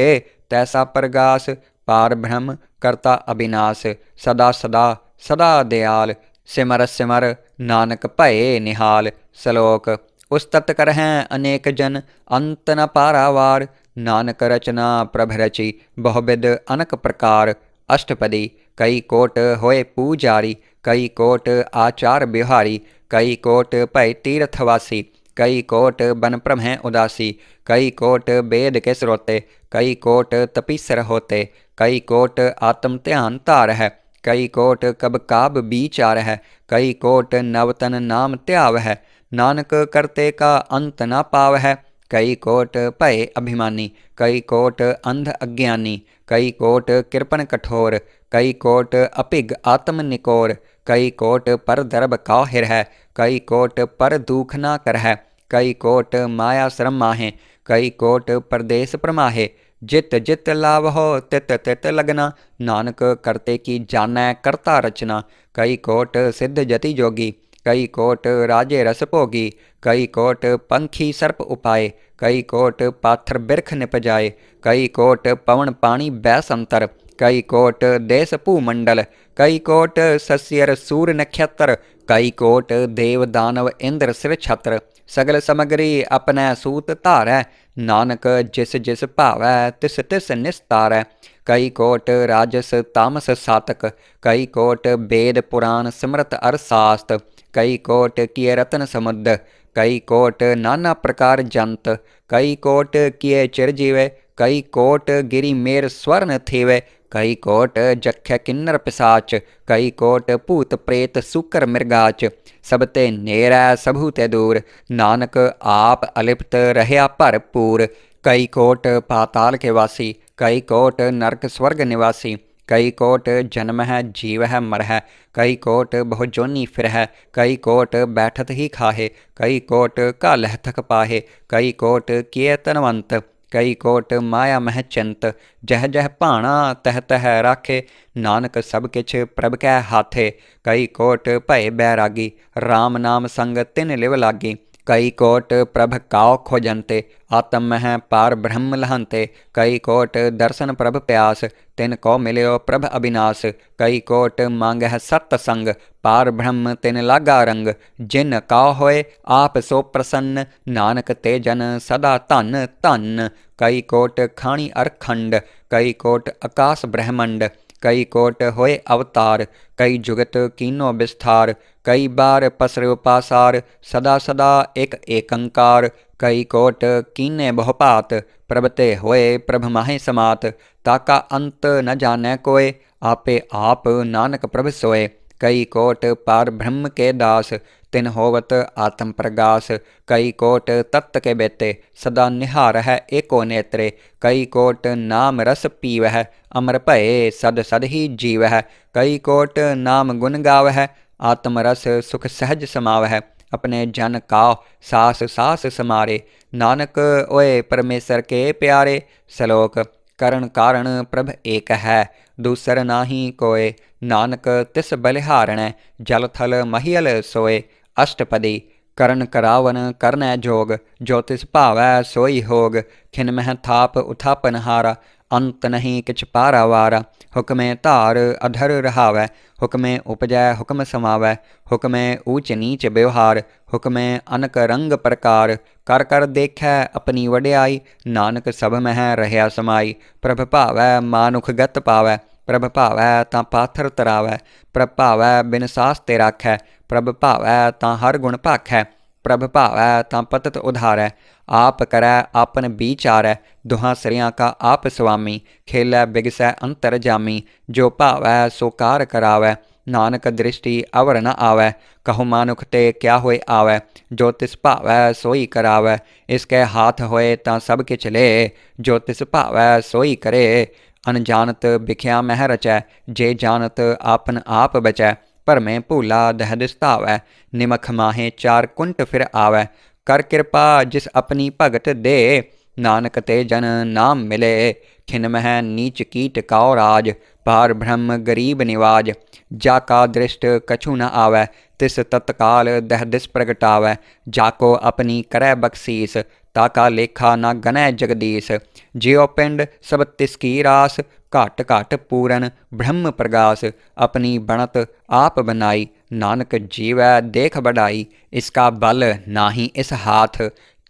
तैसा प्रगास, पार ब्रह्म करता अविनाश। सदा सदा सदा दयाल, सिमर सिमर नानक भये निहाल। श्लोक उस्तत करहैं अनेक जन, अंत न पारावार। नानक रचना प्रभ रची, बहुविध अनक प्रकार। अष्टपदी कई कोट होए पूजारी, कई कोट आचार बिहारी। कई कोट भय तीर्थवासी, कई कोट बन प्रमह उदासी। कई कोट वेद के स्रोते, कई कोट तपीसर होते। कई कोट आत्म ध्यान धार है, कई कोट कब काब विचार है। कई कोट नवतन नाम त्याव है, नानक करते का अंत न पाव है। कई कोट भय अभिमानी, कई कोट अंध अज्ञानी। कई कोट कृपण कठोर, कई कोट अपिग आत्म निकोर। कई कोट पर दर्भ काउ हिर है, कई कोट पर दुख ना कर है। कई कोट माया श्रम माहे, कई कोट परदेश प्रमाहे। जित जित लाभ हो तित तित लगना, नानक करते की जानै करता रचना। कई कोट सिद्ध जति जोगी, कई कोट राजे रस भोगी। कई कोट पंखी सर्प उपाय, कई कोट पाथर बिरख निपजाए। कई कोट पवन पानी बैसंतर, कई कोट देश भूमंडल। कई कोट सस्यर सूर नक्षत्र, कई कोट देव दानव इंद्र सिर छत्र। सगल समगरी अपनै सूत धारै, नानक जिस जिस भावै तिस तिस निस्तारै। कई कोट राजस तामस सातक, कई कोट वेद पुराण सिमरत अर शास्त। कई कोट किए रतन समुद्र, कई कोट नाना प्रकार जंत। कई कोट किए चिरजीवे, कई कोट गिरी मेर स्वर्ण थेवे। कई कोट जख्य किन्नर पिसाच, कई कोट भूत प्रेत सूकर मृगाच। सब ते नेरै सबहु ते दूर, नानक आप अलिप्त रहया भरपूर। कई कोट पाताल के वासी, कई कोट नरक स्वर्ग निवासी। कई कोट जन्म है जीव है मर है, कई कोट बहु जोनी फिर है। कई कोट बैठत ही खाहे, कई कोट घालह थक पाहे। कई कोट किए तनवंत, कई कोट माया मह चिंत। जह जह भाणा तह तह राखे, नानक सब किछ प्रभ कै हाथे। कई कोट भय बैरागी, राम नाम संग तिन लिव लागी। कई कोट प्रभ काओ खोजंते, आत्म मह पार ब्रह्म लहंते। कई कोट दर्शन प्रभ प्यास, तिन को मिल्यो प्रभ अविनाश। कई कोट मांगह सत संग, पार ब्रह्म तिन लागा रंग। जिन काओ होए आप सो प्रसन्न, नानक ते जन सदा धन धन। कई कोट खाणी अरखंड, कई कोट आकाश ब्रह्मंड। कई कोट होए अवतार, कई जुगत कीनो विस्तार। कई बार पसर्यो पासार, सदा सदा एक एकंकार। कई कोट कीने बहुपात, प्रभ ते होए प्रभ माहे समात। ताका अंत न जानै कोय, आपे आप नानक प्रभ सोए। कई कोट पार ब्रह्म के दास, तिन होवत आत्म प्रगास। कई कोट तत्त के बेते, सदा निहार है एको नेत्रे। कई कोट नाम रस पीवह, अमर भये सद सद ही जीवह। कई कोट नाम गुण गावह, आत्म रस सुख सहज समावह। अपने जन काओ सास सास समारे, नानक ओए परमेश्वर के प्यारे। सलोक करण कारण प्रभ एक है, दूसर नाही कोय। नानक तिस बलिहारणै, जल थल महियल सोए। अष्टपदी करण करावन करनै जोग, जो तिस भावै सोई होग। खिन मह थाप उथापन हारा, अंत नहीं किछ पारावारा। हुक्मे धार अधर रहावै, हुक्मे उपजै हुक्म समावै। हुक्मे ऊच नीच व्यवहार, हुक्मे अनक रंग प्रकार। कर कर देखै अपनी वड्याई, नानक सब मह रहया समाई। प्रभ भावै मानुख गत पावै, प्रभ भावै तां पाथर तरावै। प्रभ भावै बिन सास ते राखै, प्रभ भावै तां हर गुण भाखै। प्रभ भावै तां पतत उधारै, आप करै आपन बिचारै। दुहां सरियां का आप स्वामी, खेलै बिगसै अंतर जामी। जो भावै सो कार करावै, नानक दृष्टि अवर न आवै। कहो मानुख ते क्या होए आवै, जो तिस भावै सोई करावै। इसके हाथ होए तां सब किछ ले, जो तिस भावै सोई करे। अनजानत बिख्या मह रचै, जे जानत आपन आप बचै। भरमें भूला दहद सतावै, निमख माहे चार कुंट फिर आवै। कर कृपा जिस अपनी भगत दे, नानक ते जन नाम मिले। खिन मह नीच कीट काओ राज, पार ब्रह्म गरीब निवाज। जाका दृष्ट कछु न आवै, तिस तत्काल दह दिस प्रगटावै। जाको अपनी करै बख्शीस, ताका लेखा न गनै जगदीश। जियो पिंड सब तिसकी रास, घट घट पूरन ब्रह्म प्रगास। अपनी बनत आप बनाई, नानक जीवै देख बढ़ाई। इसका बल नाही इस हाथ,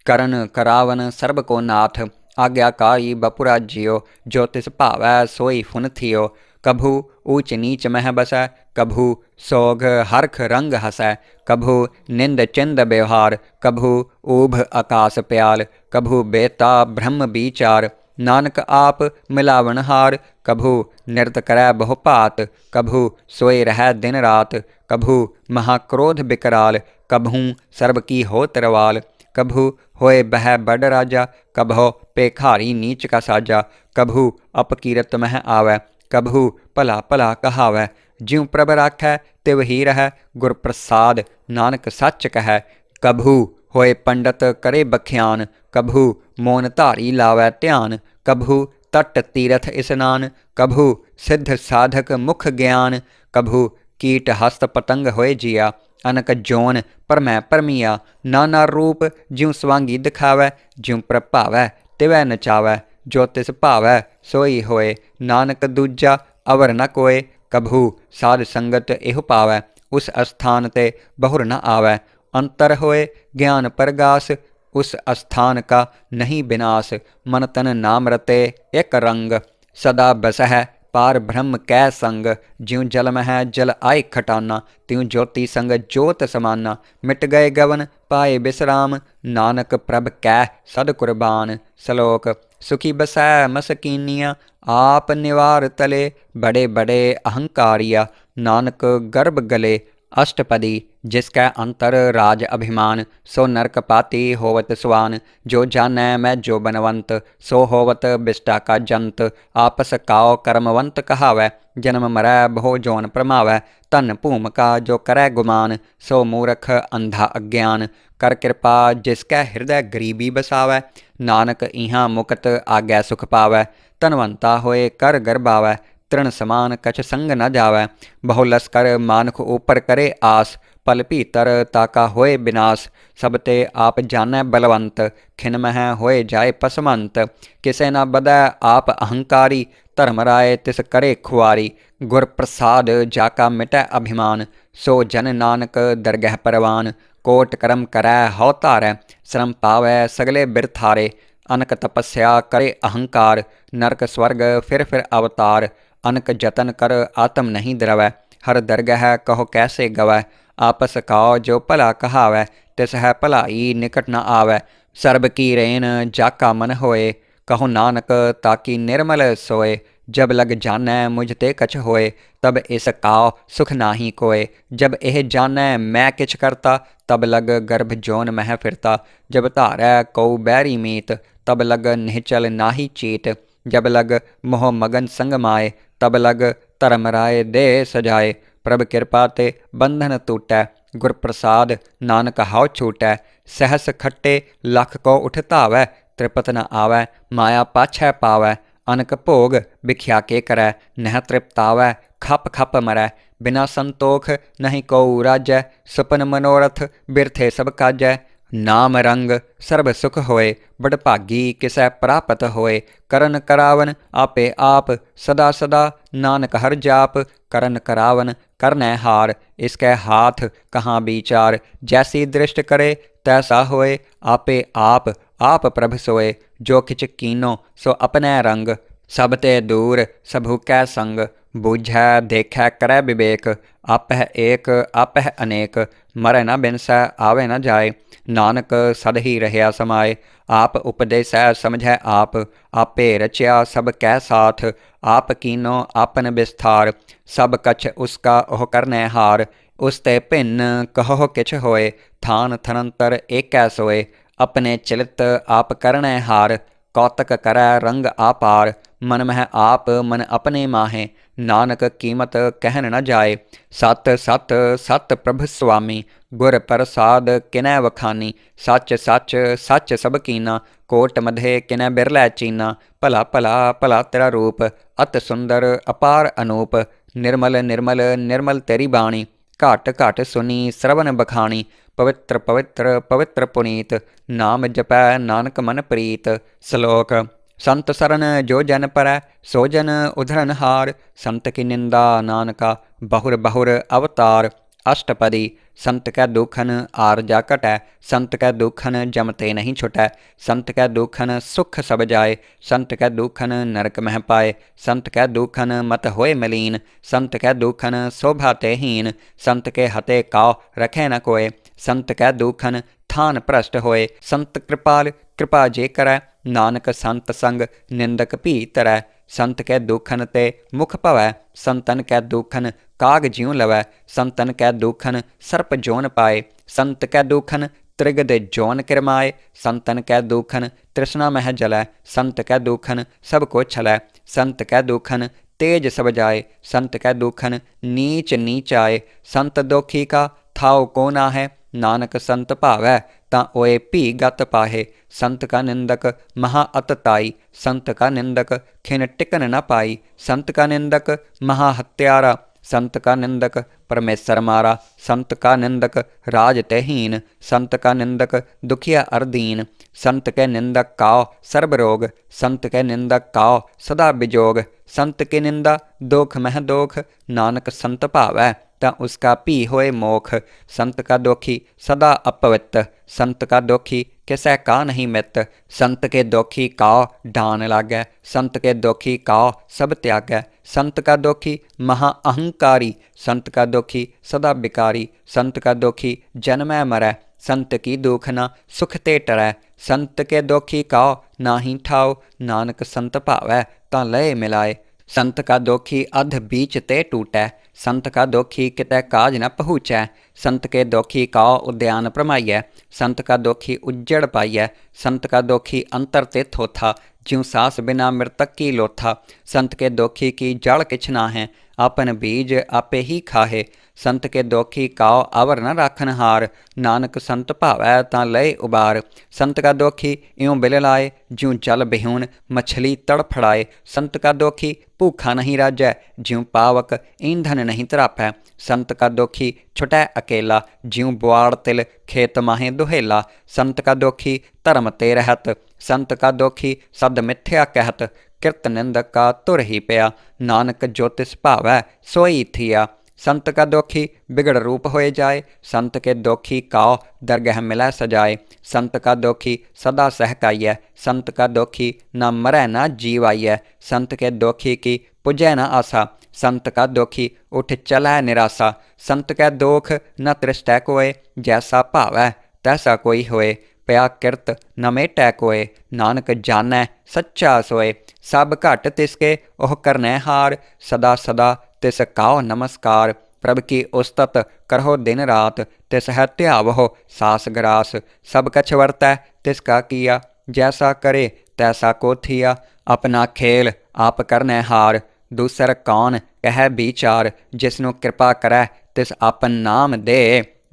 करन करावन सर्ब को नाथ। आज्ञाकारी बपुरा जियो, जो तिस भावै सोई फुन थियो। कभू ऊच नीच मह बसै, कभू सोघ हरख रंग हसै। कभू निंद चिंद व्यवहार, कभू ऊभ आकाश प्याल। कभू बेता ब्रह्म विचार, नानक आप मिलावनहार। कभू निरत करै बहु भात, कभू सोए रहै दिन रात। कभू महाक्रोध बिकराल, कभू सर्ब की होत रवाल। कभू होए बह बड़ राजा, कभो पेखारी नीच का साजा। कभू अपकीरत मह आवै, कभू भला भला कहावै। ज्यों प्रभ राखै तिव ही रहै, गुर प्रसाद नानक सच कहै। कभू होए पंडित करे बख्यान, कभू मोन धारी लावै ध्यान। कभू तट तीरथ इस्नान, कभू सिद्ध साधक मुख ज्ञान। कभू कीट हस्त पतंग होए जिया, अनक जोन भरमै भरमिया। नाना रूप ज्यों स्वांगी दिखावै, ज्यों प्रभावै तिवै नचावै। जो तिस भावै सोई होए, नानक दूजा अवर न कोय। कभू साध संगत इह पावै, उस अस्थान ते बहुर न आवै। अंतर होए ज्ञान प्रगास, उस अस्थान का नहीं विनाश। मन तन नाम रते एक रंग, सदा बसह पार ब्रह्म कै संग। ज्यों जल मह जल आए खटाना, त्यों ज्योति संग ज्योत समाना। मिट गए गवन पाए विश्राम, नानक प्रभ कै सद कुर्बान। सलोक सुखी बसै मसकीनिया, आप निवार तले। बड़े बड़े अहंकारिया, नानक गर्भ गले। अष्टपदी जिसकै अंतर राज अभिमान, सो नरक पाती होवत सुआन। जो जानै मैं जो बनवंत, सो होवत बिष्टा का जंत। आपस काओ कर्मवंत कहावै, जन्म मरै बहु जोन प्रमावै। धन भूमिका जो करै गुमान, सो मूरख अंधा अज्ञान। कर कृपा जिसकै हृदय गरीबी बसावै, नानक इहाँ मुकत आगै सुख पावै। धनवंता होए कर गर्बावै, तृण समान कछ संग न जावै। बहु लस्कर मानख ऊपर करे आस, पल भीतर ताका होए विनाश। सब ते आप जानै बलवंत, खिन मह होए जाए पसमंत। किसे न बदै आप अहंकारी, धर्म राय तिस करे खुआरी। गुर प्रसाद जाका मिटै अभिमान, सो जन नानक दरगह परवान। कोट करम करै हौ धारै, श्रम पावै सगले बिरथारे। अनक तपस्या करे अहंकार, नरक स्वर्ग फिर अवतार। अनक जतन कर आत्म नहीं द्रवै, हर दरगह कहो कैसे गवै। आपस काओ जो भला कहावै, तिस है भलाई निकट न आवै। सर्ब की रेन जाका मन होए, कहो नानक ताकि निर्मल सोए। जब लग जानੈ मुझ ते कछ होए, तब इस काव सुख नाही कोय। जब एह जानੈ मैं किछ करता, तब लग गर्भ जोन मह फिरता। जब धारै कौ बैरी मीत, तब लग निहचल नाही चीत। जब लग मोह मगन संग माए, तब लग धर्म राय दे सजाए। प्रभ कृपा ते बंधन टूटै, गुर प्रसाद नानक हाउ छूटै। सहस खट्टे लख को उठ धावै, तृपत न आवै माया पाछै पावै। अनक भोग बिख्या के करै, नह तृप्तावै खप खप मरै। बिना संतोख नहीं कौ राजै, सुपन मनोरथ बिरथे सब काजै। नाम रंग सर्ब सुख होए, बड़ भागी किसै प्रापत होए। करन करावन आपे आप, सदा सदा नानक हर जाप। करन करावन करनै हार, इसकै हाथ कहाँ विचार। जैसी दृष्ट करे तैसा होए, आपे आप आप प्रभ सोए। जो खिच कीनो सो अपनै रंग, सब ते दूर सबहु कै संग। बूझै देखै करै विवेक, आपह एक आपह अनेक। मरै न बिनसै आवे न जाए, नानक सद ही रहया समाए। आप उपदेसै समझै आप, आपे रचया सब कै साथ। आप कीनो आपन विस्तार, सब कछ उसका ओह करनै हार। उस ते भिन्न कहो किछ होए, थान थनंतर एकै सोए। अपने चलित आप करनै हार, कौतक करै रंग आपार। मन मह आप मन अपने माहे, नानक कीमत कहन न जाए। सत सत सत प्रभ स्वामी, गुर प्रसाद किनै वखानी। सच सच सच सब कीना, कोट मधे किनै बिरलै चीना। भला भला भला तेरा रूप, अत सुंदर अपार अनूप। निर्मल निर्मल निर्मल तेरी बाणी, घट घट सुनी श्रवण बखानी। पवित्र पवित्र पवित्र पुनीत, नाम जपै नानक मन प्रीत। श्लोक। संत सरन जो जन परै, सो जन उधरन हार। संत की निंदा नानका, बहुर बहुर अवतार। अष्टपदी। संत कै दुखन आरजा घटै, संत कै दुखन जमते नहीं छुटै। संत कै दुखन सुख सब जाए, संत कै दुखन नरक मह पाए। संत कै दुखन मत होए मलीन, संत कै दुखन शोभा ते हीन। संत के हते काव रखै न कोय, संत कै दुखन थान भ्रष्ट होए। संत कृपाल कृपा जे करै, नानक संत संग निंदक भी तरै। संत कै दुखन ते मुख भवै, संतन कै दुखन काग ज्यों लवै। संतन कै दुखन सर्प जोन पाए, संत कै दुखन त्रिगद जोन किरमाए। संतन कै दुखन तृष्णा मह जलै, संत कै दुखन सब को छलै। संत कै दुखन तेज सब जाए, संत कै दुखन नीच नीच आए। संत दोखी का थाव को नाहै, नानक संत भावै तां ओए भी गत पाहे। संत का निंदक महा अतताई, संत का निंदक खिन टिकन न पाई। संत का निंदक महा हत्यारा, संत का निंदक परमेश्वर मारा। संत का निंदक राज तहीन, संत का निंदक दुखिया अरदीन। संत के निंदक काव सर्ब रोग, संत के निंदक काव सदा बिजोग। संत की निंदा दोख मह दोख, नानक संत भावै तां उसका भी होए मोख। संत का दोखी सदा अपवित, संत का दोखी किसै का नहीं मित। संत के दोखी काव डान लागै, संत के दोखी काव सब त्यागै। संत का दोखी महा अहंकारी, संत का दोखी सदा बिकारी। संत का दोखी जन्मै मरै, संत की दुख न सुख ते टरै। संत के दोखी काव नाही ठाओ, नानक संत भावै तां लय मिलाए। संत का दोखी अध बीच ते टूटै, संत का दोखी कितै काज न पहुँचै। संत के दोखी काव उद्यान भरमाइयै, संत का दोखी उज्जड़ पाइयै। संत का दोखी अंतर ते थोथा, ज्यों सास बिना मृतक की लोथा। संत के दोखी की जड़ किछ ना है, आपन बीज आपे ही खाहे। संत के दोखी काव आवर न राखन हार, नानक संत भावै तां लय उबार। संत का दोखी इउं बिल लाए, ज्यों जल बिहून मछली तड़फड़ाए। संत का दोखी भूखा नहीं राजै, ज्यों पावक ईंधन नहीं तरापै। संत का दोखी छुटै अकेला, ज्यों बुआड़ तिल खेत माहे दुहेला। संत का दोखी धर्म ते रहत, संत का दोखी सद मिथ्या कहत। किरत निंदक का तुर ही पिया, नानक जो तिस भावै सोई थिया। संत का दोखी बिगड़ रूप होए जाए, संत के दोखी काव दरगह मिलै सजाए। संत का दोखी सदा सहकाइयै, संत का दोखी न मरै न जीवाइयै। संत के दोखी की पुजै न आसा, संत का दोखी उठ चलै निरासा। संत कै दोख न तृष्टै कोय, जैसा भावै तैसा कोई होए। पया किरत न मेटै कोय, नानक जानै सच्चा सोए। सब घट तिसके ओह करनै हार, सदा सदा तिस काओ नमस्कार। प्रभ की उस्तत करहो दिन रात, तिस है ध्यावहो सास ग्रास। सब कछ वरतै तिसका किया, जैसा करे तैसा को थिया। अपना खेल आप करनै हार, दूसर कौन कह विचार। जिसनु कृपा करै तिस आपन नाम दे,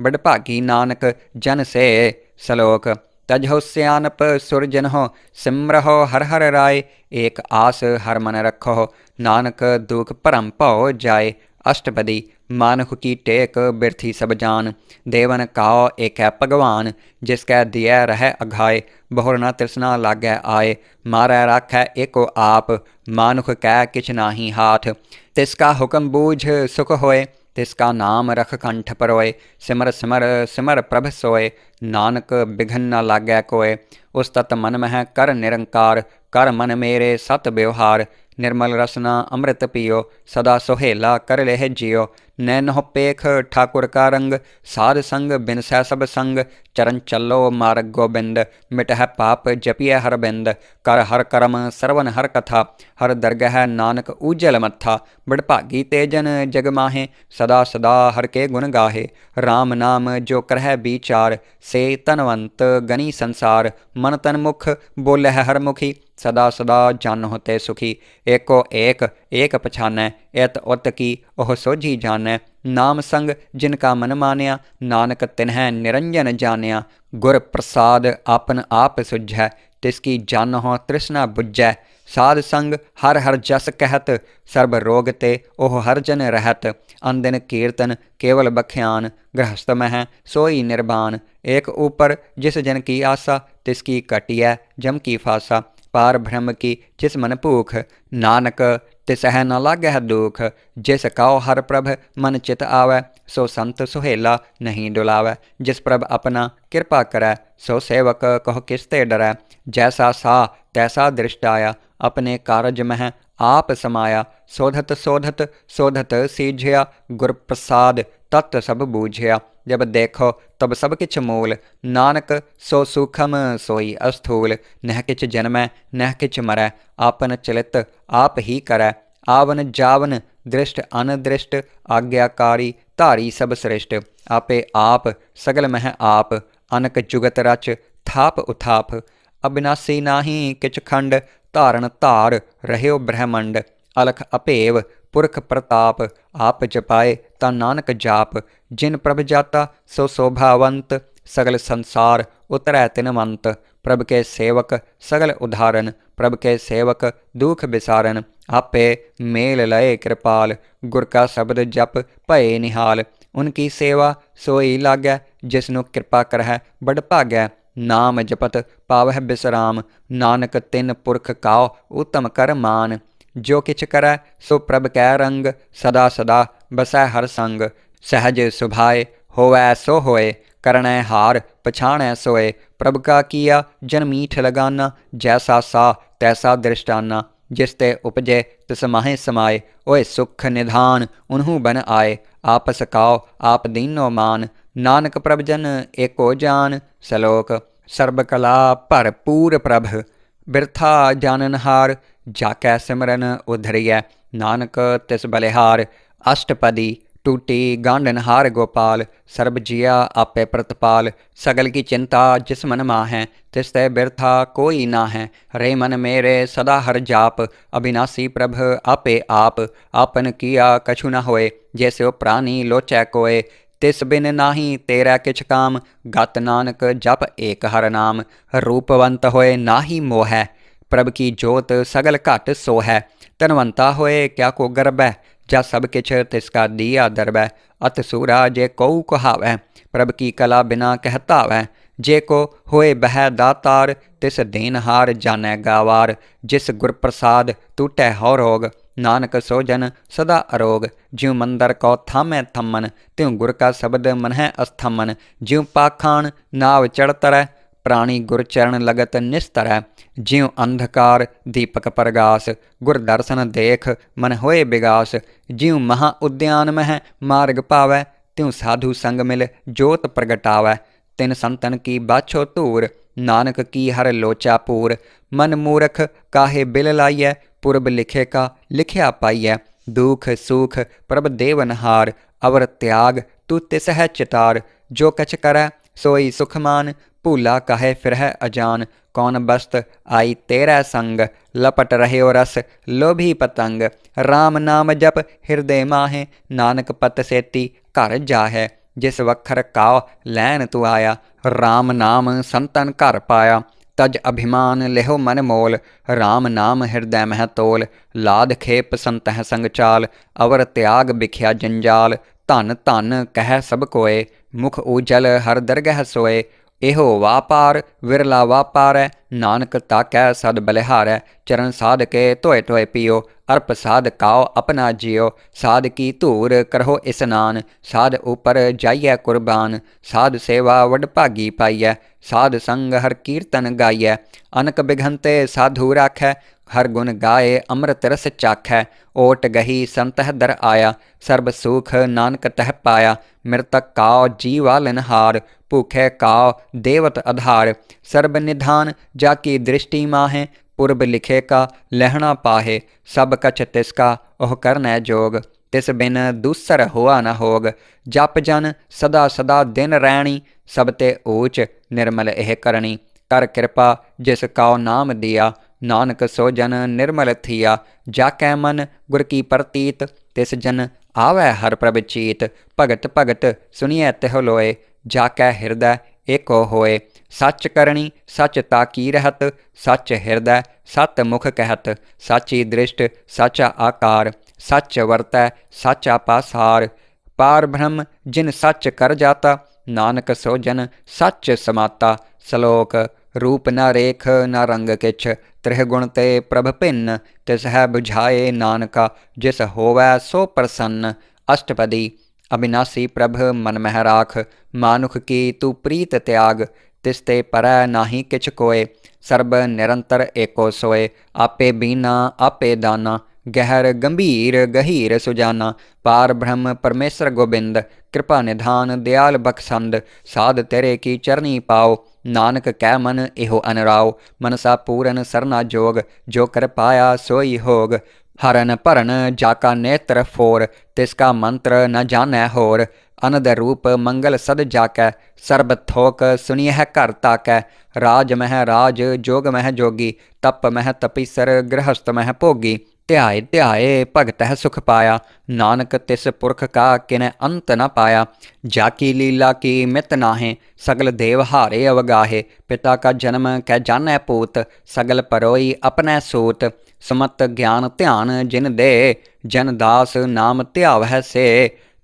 बड़भागी नानक जन से। सलोक तजहो सियानप सुरजनहो, सिमरहो हर हर राय। एक आस हर मन रखो, नानक दुख भरम भौ जाए। अष्टपदी मानुख की टेक बिरथी सब जान, देवन काओ एक है भगवान। जिसकै दिया रह अघाए, बहुर न तृष्णा लागै आए। मारै राखै एको आप, मानुख कै किछ नाही हाथ। तिसका हुक्म बूझ सुख होए, तिसका नाम रख कंठ परोए। सिमर सिमर सिमर प्रभ सोए, नानक बिघन न लागै कोय। उस्तत मन मह कर निरंकार, कर मन मेरे सत व्यवहार। निर्मल रसना अमृत पियो, सदा सुहेला कर लेह जियो। नैनहो पेख ठाकुर का रंग, साध संग बिनसै सब संग। चरण चलो मार्ग गोबिंद, मिटह पाप जपिय हर बिंद। कर हर करम सरवन हर कथा, हर दरगह नानक उजल मत्था। बड़भागी तेजन जग माहे, सदा सदा हर के गुण गाहे। राम नाम जो करह विचार, से तनवंत गनी संसार। मन तन मुख बोलह हर मुखी, सदा सदा जन होते सुखी। एको एक एक पछानै, इत उत की ओह सोझी जानै। नाम संग जिनका मन मानिया, नानक तिन्ह निरंजन जानिया। गुर प्रसाद आपन आप सुझै, तिसकी जानो तृष्णा बुझै। साध संग हर हर जस कहत, सर्ब रोग ते ओह हर जन रहत। अनदिन कीर्तन केवल बख्यान, गृहस्थ मह सोई निर्बान। एक ऊपर जिस जन की आशा, तिसकी कटिय जम की फासा। पार ब्रह्म की जिस मन भूख, नानक तिसह न लागह दुख। जिस काओ हर प्रभ मन चित आवै, सो संत सुहेला नहीं डुलावै। जिस प्रभ अपना कृपा करै, सो सेवक कहो किसते डरै। जैसा सा तैसा दृष्ट आया, अपने कारज मह आप समाया। शोधत शोधत शोधत सीझिया, गुर प्रसाद तत् सब बूझिया। जब देखो तब सब किछ मूल, नानक सो सूखम सोई अस्थूल। नह किछ जन्मै नह किछ मरै, आपन चलित आप ही करै। आवन जावन दृष्ट अनदृष्ट, आज्ञाकारी धारी सब सृष्ट। आपे आप सगल मह आप, अनक जुगत रच थाप उथाप। अविनाशी नाही किछ खंड, धारण धार रहयो ब्रह्मंड। अलख अपेव पुरख प्रताप, आप जपाए ता नानक जाप। जिन प्रभ जाता सो शोभावंत, सगल संसार उतरै तिनवंत। प्रभ के सेवक सगल उदाहरण, प्रभ के सेवक दुख बिसारन। आपे मेल लय कृपाल, गुर का शब्द जप भये निहाल। उनकी सेवा सोई लागै, जिसनु कृपा करह बड़ भागै। नाम जपत पावह बिसराम, नानक तिन पुरख काओ उत्तम कर मान। जो किछ करै सो प्रभ कै रंग, सदा सदा बसै हर संग। सहज सुभाए होवै सो होए, करणै हार पछाणै सोए। प्रभ का किया जन मीठ लगाना, जैसा सा तैसा दृष्टाना। जिसते उपजे तिस माहे समाए, ओए सुख निधान उन्हू बन आए। आपस काओ आप दीनो मान, नानक प्रभ जन एको जान। सलोक सर्बकला भरपूर प्रभ, बिरथा जाननहार। जाकै सिमरन उधरिय, नानक तिस बलिहार। अष्टपदी टूटी गांडनहार गोपाल, सर्ब जिया आपे प्रतिपाल। सगल की चिंता जिस मन माहै, तिस ते बिरथा कोई ना है। रे मन मेरे सदा हर जाप, अविनाशी प्रभ आपे आप। आपन किया कछु न होए, जैसे प्राणी लोचै कोय। तिस बिन नाही तेरा किछ काम, गत नानक जप एक हर नाम। रूपवंत होए नाही मोहै, प्रभ की जोत सगल घट सोहै। धनवंता होए क्या को गर्बै, जा सब किछ तिसका दिया दरबै। अत सूरा जे कऊ कहावै, प्रभ की कला बिना कहतावै। जे को होए बह दातार, तिस देनहार जानै गावार। जिस गुर प्रसाद टूटै हौ रोग, नानक सो जन सदा अरोग। ज्यों मंदर को थामै थम्मन, त्यों गुर का शब्द मनह अस्थमन। ज्यों पाखान नाव चढ़ तरै, प्राणी गुर चरण लगत निस्तरै। ज्यों अंधकार दीपक परगास, गुर दर्शन देख मन होए बिगास। ज्यों महा उद्यान मह मार्ग पावै, त्यों साधु संग मिल जोत प्रगटावै। तिन संतन की बाछो धूर, नानक की हर लोचा पूर। मन मूरख काहे बिल लाइय, पुरब लिखे का लिखिया पाइय। दुख सुख प्रभ देवनहार, अवर त्याग तू तिस है चितार। जो कछ करੈ सोई सुखमान, भूला कहे फिरह अजान। कौन बस्त आई तेरै संग, लपट रह्यो रस लोभी पतंग। राम नाम जप हृदय माहे, नानक पत सेती घर जाहै। जिस वखर काव लैन तू आया, राम नाम संतन घर पाया। तज अभिमान लेहो मन मोल, राम नाम हृदय मह तोल। लाद खेप संतह संग चाल, अवर त्याग बिख्या जंजाल। धन धन कह सब कोय, मुख उजल हर दरगह सोए। एहो वापार विरला वापारै, नानक ताकै सद बलिहारै। चरण साध के धोए धोए पियो, अर्प साध काओ अपना जियो। साध की धूर करहो स्नान, साध ऊपर जाइए कुर्बान। साध सेवा वड भागी पाइय, साध संग हर कीर्तन गाइय। अनक बिघंते साधु राखै, हर गुण गाए अमृत रस चाखै। ओट गही संतह दर आया, सर्ब सुख नानक तह पाया। मृतक काओ जीवालनहार, भूखे काओ देवत आधार। सर्ब निधान जाकी दृष्टि माहे, पुरब लिखे का लहना पाहे। सब कछ तिसका ओह करनै जोग, तिस बिन दूसर होआ न होग। जप जन सदा सदा दिन रैणी, सब ते ऊच निर्मल एह करणी। कर कृपा जिस काओ नाम दिया, नानक सो जन निर्मल थिया। जाकै मन गुर की प्रतीत, तिस जन आवै हर प्रभ चीत। भगत भगत सुनिए तिह लोए, जाकै हृदय एको होए। सच करणी सच ताकी रहत, सच हृदय सत मुख कहत। साची दृष्ट साचा आकार, सच वरतै साचा पासार। पार ब्रह्म जिन सच कर जाता, नानक सो जन सच समाता। सलोक रूप न रेख न रंग किछ, त्रिगुण ते प्रभ भिन्न। तिस है बुझाए नानका, जिस होवै सो प्रसन्न। अष्टपदी अविनाशी प्रभ मन मह राख, मानुख की तू प्रीत त्याग। तिसते परੈ नाही किछ कोय, सर्ब निरंतर एको सोय। आपे बीना आपे दाना, गहर गंभीर गहीर सुजाना। पार ब्रह्म परमेश्वर गोबिंद, कृपा निधान दयाल बखसंद। साध तेरे की चरनी पाओ, नानक कै मन एहो अनराओ। मनसा पूरन सरना जोग, जो कर पाया सोई होग। हरन भरन जाका नेत्र फोर, तिसका मंत्र न जानै होर। अनद रूप मंगल सद जाकै, सर्ब थोक सुनियह घर ताकै। राज मह राज जोग मह जोगी, तप मह तपीसर गृहस्थ मह भोगी। ध्याए ध्याए भगतः सुख पाया, नानक तिस पुरख का किनै अंत न पाया। जाकी लीला की मित नाहे, सगल देव हारे अवगाहे। पिता का जन्म कै जानै पूत, सगल परोई अपनै सूत। समत ज्ञान ध्यान जिन दे, जन दास नाम ध्यावह से।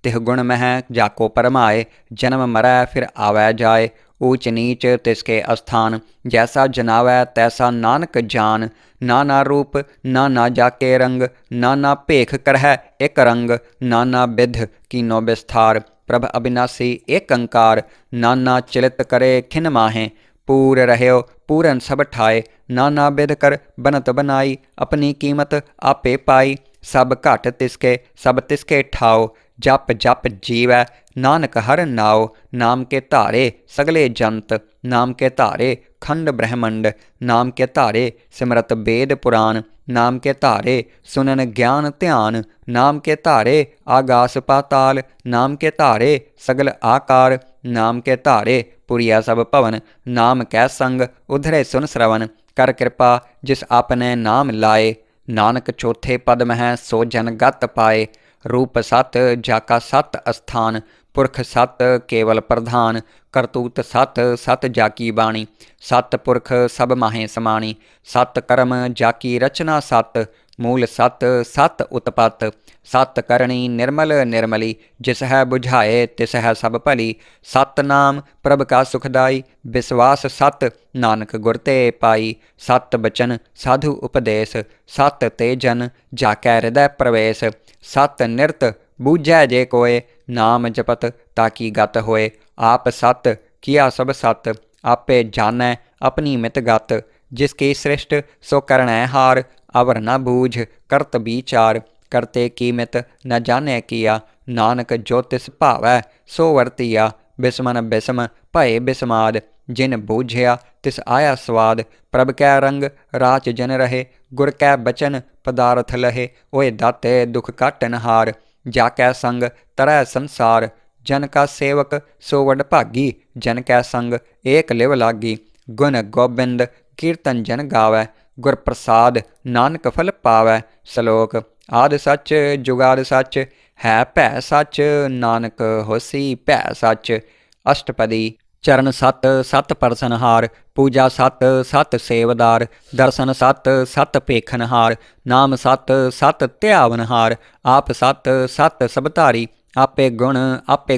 तिह गुण मह जाको परमाए, जन्म मरै फिर आवै जाए। ऊच नीच तिसके अस्थान, जैसा जनावै तैसा नानक जान। नाना रूप नाना जाके रंग, नाना भेख करह एक रंग। नाना विध कीनो विस्तार, प्रभ अविनाशी एक अंकार। नाना चिलित करे खिन माहे, पूर रह्यो पूरन सब ठाए। नाना विध कर बनत बनाई, अपनी कीमत आपे पाई। सब घट तिसके सब तिसके ठाओ, जप जप जीवै नानक हर नाओ। नाम के धारे सगले जंत, नाम के धारे खंड ब्रह्मंड। नाम के धारे सिमरत वेद पुराण, नाम के धारे सुनन ज्ञान ध्यान। नाम के धारे आगास पाताल, नाम के धारे सगल आकार। नाम के धारे पुरिया सब भवन, नाम कै संग उधरे सुन श्रवण। कर कृपा जिस आपने नाम लाए, नानक चौथे पद मह सो जन गत पाए। रूप सत जाका सत अस्थान, पुरख सत केवल प्रधान। करतूत सत सत जाकी बाणी, सत पुरख सब माहे समाणी। सत कर्म जाकी रचना सत, मूल सत सत उत्पत। सत करणी निर्मल निर्मली, जिस है बुझाए तिस है सब भली। सत नाम प्रभ का सुखदाई, विश्वास सत नानक गुर ते पाई। सत बचन साधु उपदेश, सत ते जन जाकै हृदय प्रवेश। सत निरत बूझै जे कोय, नाम जपत ताकी गत होए। आप सत किया सब सत, आपे जानै अपनी मित गत। जिसकी सृष्ट सो करणै हार, अवर न बूझ करत विचार। करते की मित न जाने किया, नानक जो तिस भावै सो वर्तिया। बिस्मन बिस्म भय बिस्माद, जिन बूझिया तिस आया स्वाद। प्रभ कै रंग राच जन रहे, गुर कै बचन पदार्थ लहे। ओए दाते दुख काटन हार, जाकै संग तरै संसार। जन का सेवक सो वड भागी, जन कै संग एक लिव लागी। गुण गोबिंद कीर्तन जन गावै, गुर प्रसाद नानक फल पावै। सलोक आदि सच जुगाद सच, है भै सच नानक होसी भै सच। अष्टपदी चरण सत सत परसनहार, पूजा सत सत सेवदार। दर्शन सत सत पेखनहार, नाम सत सत ध्यावनहार। आप सत सत सबधारी, आपे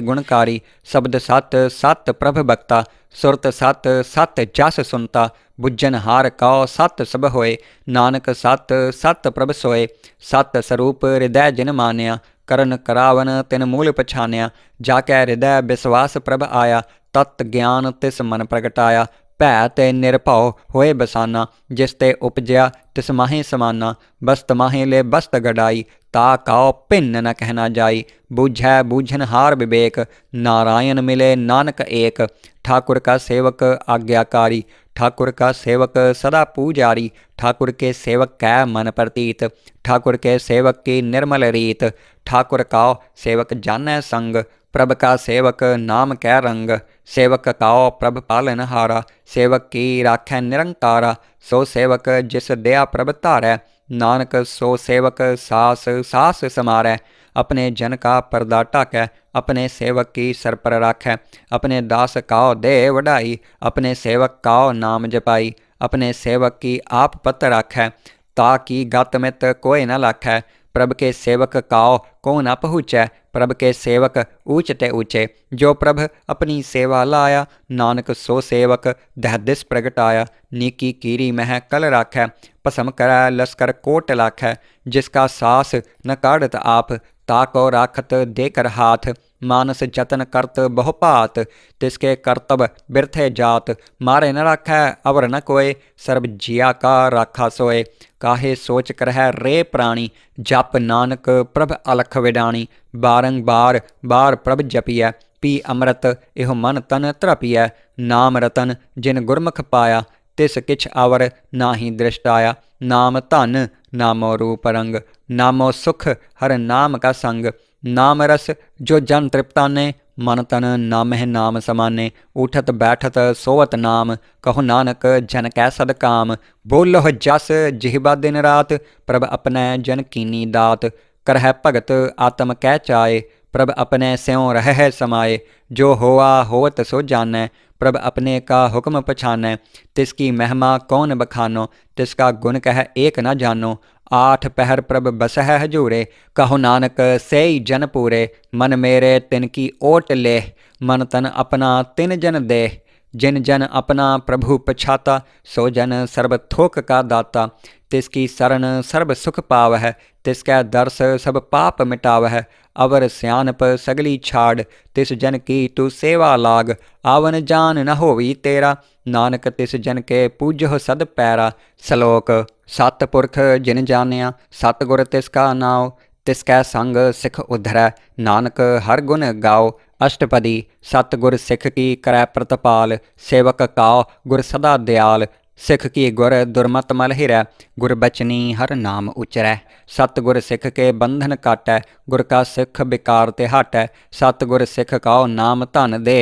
गुणकारी। शब्द सत सत प्रभ भक्ता, सुरत सत सत जस सुनता। बुझन हार कौ सत सब होए, नानक सत सत प्रभ सोए। सत स्वरूप हृदय जिन मानिया, करन करावन तिन मूल पछानिया। जाकै हृदय विश्वास प्रभ आया, तत् ज्ञान तिस मन प्रगटाया। भै ते निरभਉ होए बसाना, जिस ते उपजया तिस माही समाना। बस्त माही ले बस्त गडाई, ता काओ भिन्न न कहना जाई। बूझै बूझन हार विवेक, नारायण मिले नानक एक। ठाकुर का सेवक आज्ञाकारी, ठाकुर का सेवक सदा पूजारी। ठाकुर के सेवक कै मन प्रतीत, ठाकुर के सेवक की निर्मल रीत। ठाकुर का सेवक जानै संग, प्रभ का सेवक नाम कै रंग। सेवक काओ प्रभ पालन हारा, सेवक की राखै निरंकारा। सो सेवक जिस दया प्रभ धारै, नानक सो सेवक सास सास समारै। अपने जन का पर्दा ढाकै, अपने सेवक की सर पर राखै। अपने दास काओ दे वढाई, अपने सेवक काओ नाम जपाई। अपने सेवक की आप पत राखै, ताकि गत मित कोई न लाखै। प्रभ के सेवक काओ को न पहुँचै, प्रभ के सेवक ऊँच ते ऊँचे। जो प्रभ अपनी सेवा लाया, नानक सो सेवक दह दिस प्रगटाया। नीकी कीरी मह कल राखै, भस्म करै लश्कर कोट लाखै। जिसका सास न काढ़त आप, ताको राखत देकर हाथ। मानस जतन करत बहु भात, तिसके करतब बिरथे जात। मारे न राखै अवर न कोय, सर्ब जिया का राखा सोए। काहे सोच करहै रे प्राणी, जप नानक प्रभ अलख विडाणी। बारंबार बार प्रभ जपियै, पी अमृत इहो मन तन त्रपियै। नाम रतन जिन गुरमुख पाया, तिस किछ अवर नाहि दृष्ट आया। नाम धन नामो रूप रंग, नामो सुख हर नाम का संग। नाम रस जो जन तृप्ताने, मन तन नामह नाम समाने। उठत बैठत सोवत नाम, कहो नानक जन कै सदकाम। बोलो जस जिहबा दिन रात, प्रभ अपने जन कीनी दात। करह भगत आत्म कै चाए, प्रभ अपने स्यों रह समाए। जो होआ होवत सो जानै, प्रभ अपने का हुक्म पछानै। तिसकी महिमा कौन बखानो, तिसका गुण कह एक न जानो। आठ पहर प्रभ बसह हजूरे, कहो नानक सेई जन पूरे। मन मेरे तिन की ओट लेह, मन तन अपना तिन जन देह। जिन जन अपना प्रभु पछाता, सो जन सर्ब थोक का दाता। तिसकी शरण सर्ब सुख पावह, तिसकै दर्श सब पाप मिटावह। अवर सियानप सगली छाड़, तिस जन की तू सेवा लाग। आवन जान न होवी तेरा, नानक तिस जन के पूजो सद पैरा। सलोक सतपुरख जिन जानिया, सतगुर तिसका नाव। तिसकै संग सिख उधरै, नानक हर गुण गाओ। अष्टपदी सतगुर सिख की करै प्रतिपाल, सेवक काओ गुर सदा दयाल। सिख की गुर दुर्मत मल हिरै, गुर बचनी हर नाम उचरै। सतगुर सिख के बंधन काटै, गुर का सिख बिकार ते हटै। सतगुर सिख काओ नाम धन दे,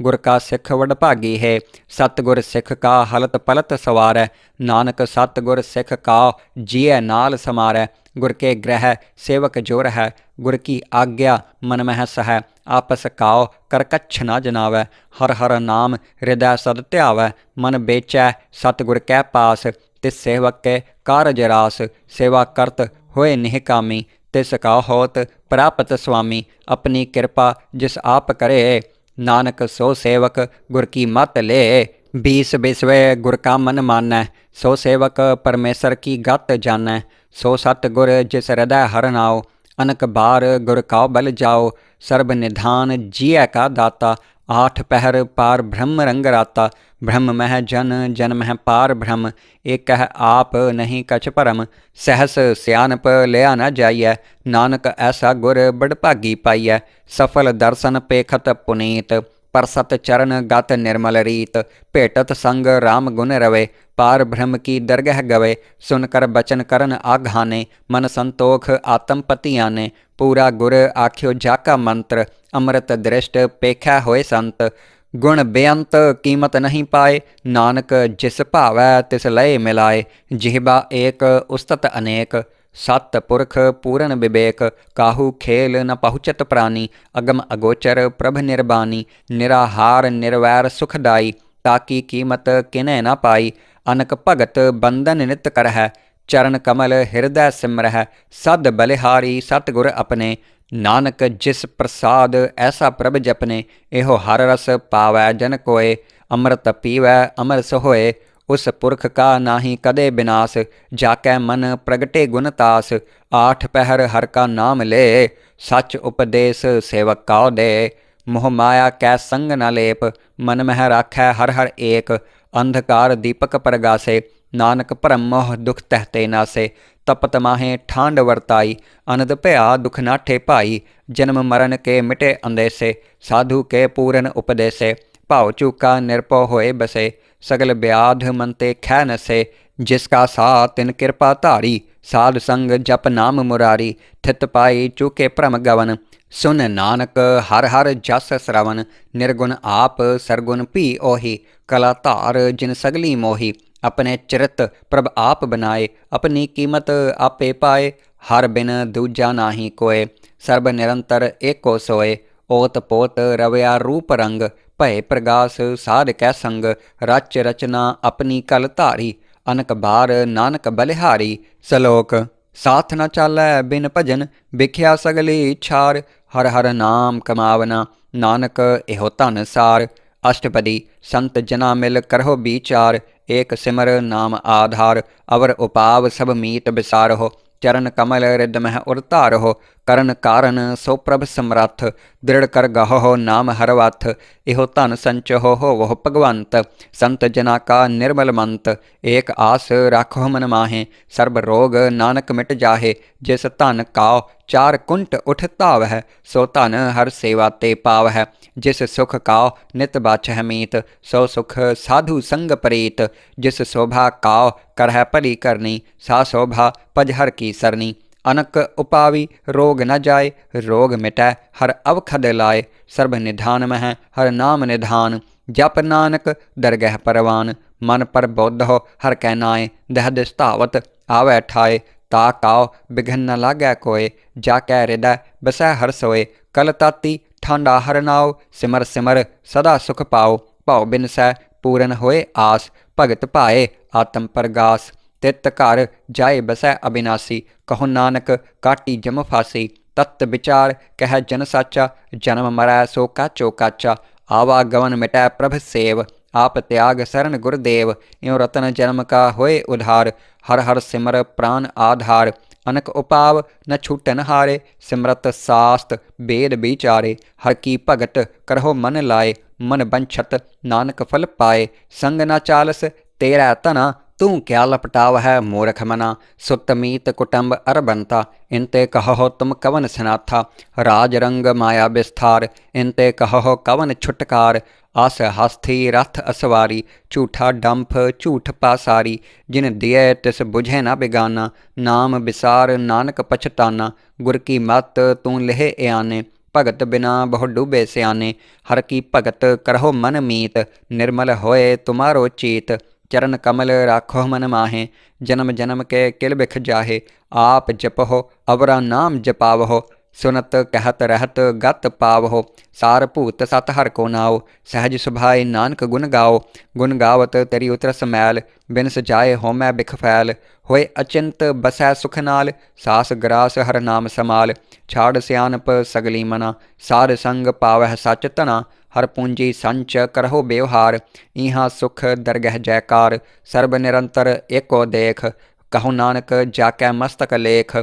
गुर का सिख वडभागी है। सतगुर सिख का हलत पलत सवारै, नानक सतगुर सिख काओ जिय नाल समारै। गुर के ग्रह सेवक जोर है, गुर की आज्ञा मन मह सहै। आपस काओ कर कच्छ न जनावै, हर हर नाम हृदय सद ध्यावै। मन बेचै सतगुर कै पास, तिस सेवक के कारज रास। सेवा करत होए निहकामी, तिस का होत प्राप्त स्वामी। अपनी कृपा जिस आप करे, नानक सो सेवक गुर की मत ले। बीस बिसवे गुर का मन मानै, सो सेवक परमेश्वर की गत जानै। सो सतगुर जिस हृदय हर नाओ, अनक बार गुर का बल जाओ। सर्ब निधान जिय का दाता, आठ पहर पार ब्रह्म रंग राता। ब्रह्म मह जन जन मह पार ब्रह्म, एक कह आप नहीं कछ परम। सहस सियानप लिया न जाइय, नानक ऐसा गुर बड़भागी पाइय। सफल दर्शन पेखत पुनीत, परसत चरण गत निर्मल रीत, भेटत संग राम गुण रवे, पार ब्रह्म की दरगह गवे, सुनकर बचन करन आघाने, मन संतोख आत्म पति आने, पूरा गुर आख्यो जाका मंत्र, अमृत दृष्ट पेखा होए संत, गुण बेअंत कीमत नहीं पाए, नानक जिस भावै तिस लय मिलाए, जिहबा एक उस्तत अनेक, सत पुरख पूरन विवेक, काहू खेल न पहुँचत प्राणी, अगम अगोचर प्रभ निर्बानी, निराहार निर्वैर सुखदाई, ताकी कीमत किनै न पाई, अनक भगत बंदन नित करह, चरण कमल हृदय सिमरह, सद बलिहारी सतगुर अपने, नानक जिस प्रसाद ऐसा प्रभ जपने, एहो हर रस पावै जन कोय, अमृत पीवै अमर सोहोए, उस पुरख का नाही कदे विनाश, जाकै मन प्रगटे गुण तास, आठ पहर हर का नाम ले, सच उपदेश सेवक काउ दे, मोह माया कै संग न लेप, मन मह राखै हर हर एक, अंधकार दीपक प्रगासे, नानक भरम मोह दुख तहते नासे, तपत माहे ठांड वरताई, अनद भया दुख नाठे भाई, जन्म मरण के मिटे अंदेसे, साधु के पूरन उपदेसे, भाव चूका निरपो होए बसे, सगल ब्याध मनते खै नसे, जिसका सा तिन कृपा धारी, साध संग जप नाम मुरारी, थित पाई चूके भ्रम गवन, सुन नानक हर हर जस श्रवण, निर्गुण आप सरगुण भी ओही, कला धार जिन सगली मोही, अपने चिरत प्रभ आप बनाए, अपनी कीमत आपे पाए, हर बिन दूजा नाही कोय, सर्ब निरंतर एको सोए, ओत पोत रवया रूप रंग, भय प्रगास साध कै संग, रच रचना अपनी कल धारी, अनक बार नानक बलिहारी, सलोक साथ न चालै बिन भजन, बिख्या सगली छार, हर हर नाम कमावना, नानक एहो धन सार, अष्टपदी संत जना मिल करहो विचार, एक सिमर नाम आधार, अवर उपाव सब मीत बिसारहो, चरण कमल हृदय उर धारहो, करण कारण सो प्रभ समरथ, दृढ़ कर गहो नाम हरवथ, इहो धन संचहो हो वह भगवंत, संत जना का निर्मल मंत, एक आस राखो मन माहे, सर्ब रोग नानक मिट जाहे, जिस धन काओ चार कुंट उठ धावह, सो धन हर सेवा ते पावह, जिस सुख काओ नित बाछह मीत, सो सुख साधु संग प्रीत, जिस शोभा काओ करह भली करनी, सा शोभा पज हर की सरनी, अनक उपावी रोग न जाय, रोग मिटै हर अवखद लाए, सर्ब निधान मह हर नाम निधान, जप नानक दरगह परवान, मन पर बोध हो हर कै नाए, दह दिस धावत आवै ठाए, ता काओ बिघन न लागै कोय, जाकै हृदय बसै हर सोए, कल ताती ठांडा हर नाओ, सिमर सिमर सदा सुख पाओ, भाव बिनसै पूरन होए आस, भगत पाए आत्म प्रगास, तित घर जाए बसै अविनाशी, कहो नानक काटी जम फासी, तत्त विचार कह जन साचा, जन्म मरै सो काचो काचा, आवागमन मिटै प्रभ सेव, आप त्याग शरण गुरुदेव, इਉਂ रतन जन्म का होए उधार, हर हर सिमर प्राण आधार, अनक उपाव न छूटन हारे, सिमरत सास्त वेद विचारे, हर की भगत करहो मन लाए, मन बंछत नानक फल पाए, संग न चालस तेरा तना, तू क्या लपटाव है मूर्ख मना, सुत मीत कुटुंब अरबंता, इनते कहो तुम कवन सनाथा, राज रंग माया विस्तार, इनते कहो कवन छुटकार, आस हस्थी रथ असवारी, झूठा डंफ झूठ पासारी, जिन दिए तिस बुझे न बिगाना, नाम बिसार नानक पछताना, गुर की मत तू लेह आने, भगत बिना बहु डूबे सियाने, हर की भगत करहो मन मीत, निर्मल होए तुम्हारो चीत, चरण कमल राखो मन माहे, जन्म जन्म के किल बिख जाहे, आप जपहो अवरा नाम जपावहो, सुनत कहत रहत गत पावहो, सार भूत सत हर को नाओ, सहज सुभाए नानक गुण गाओ, गुण गावत तेरी उतरस मैल, बिनस जाए होमै बिख फैल, होए अचिंत बसै सुख नाल, सास ग्रास हर नाम समाल, छाड़ सियानप सगली मना, सार संग पावह सच तना, हर पूंजी संच करहो व्यवहार, इहाँ सुख दरगह जयकार, सर्ब निरंतर एको देख, कहो नानक जाकै मस्तक लेख,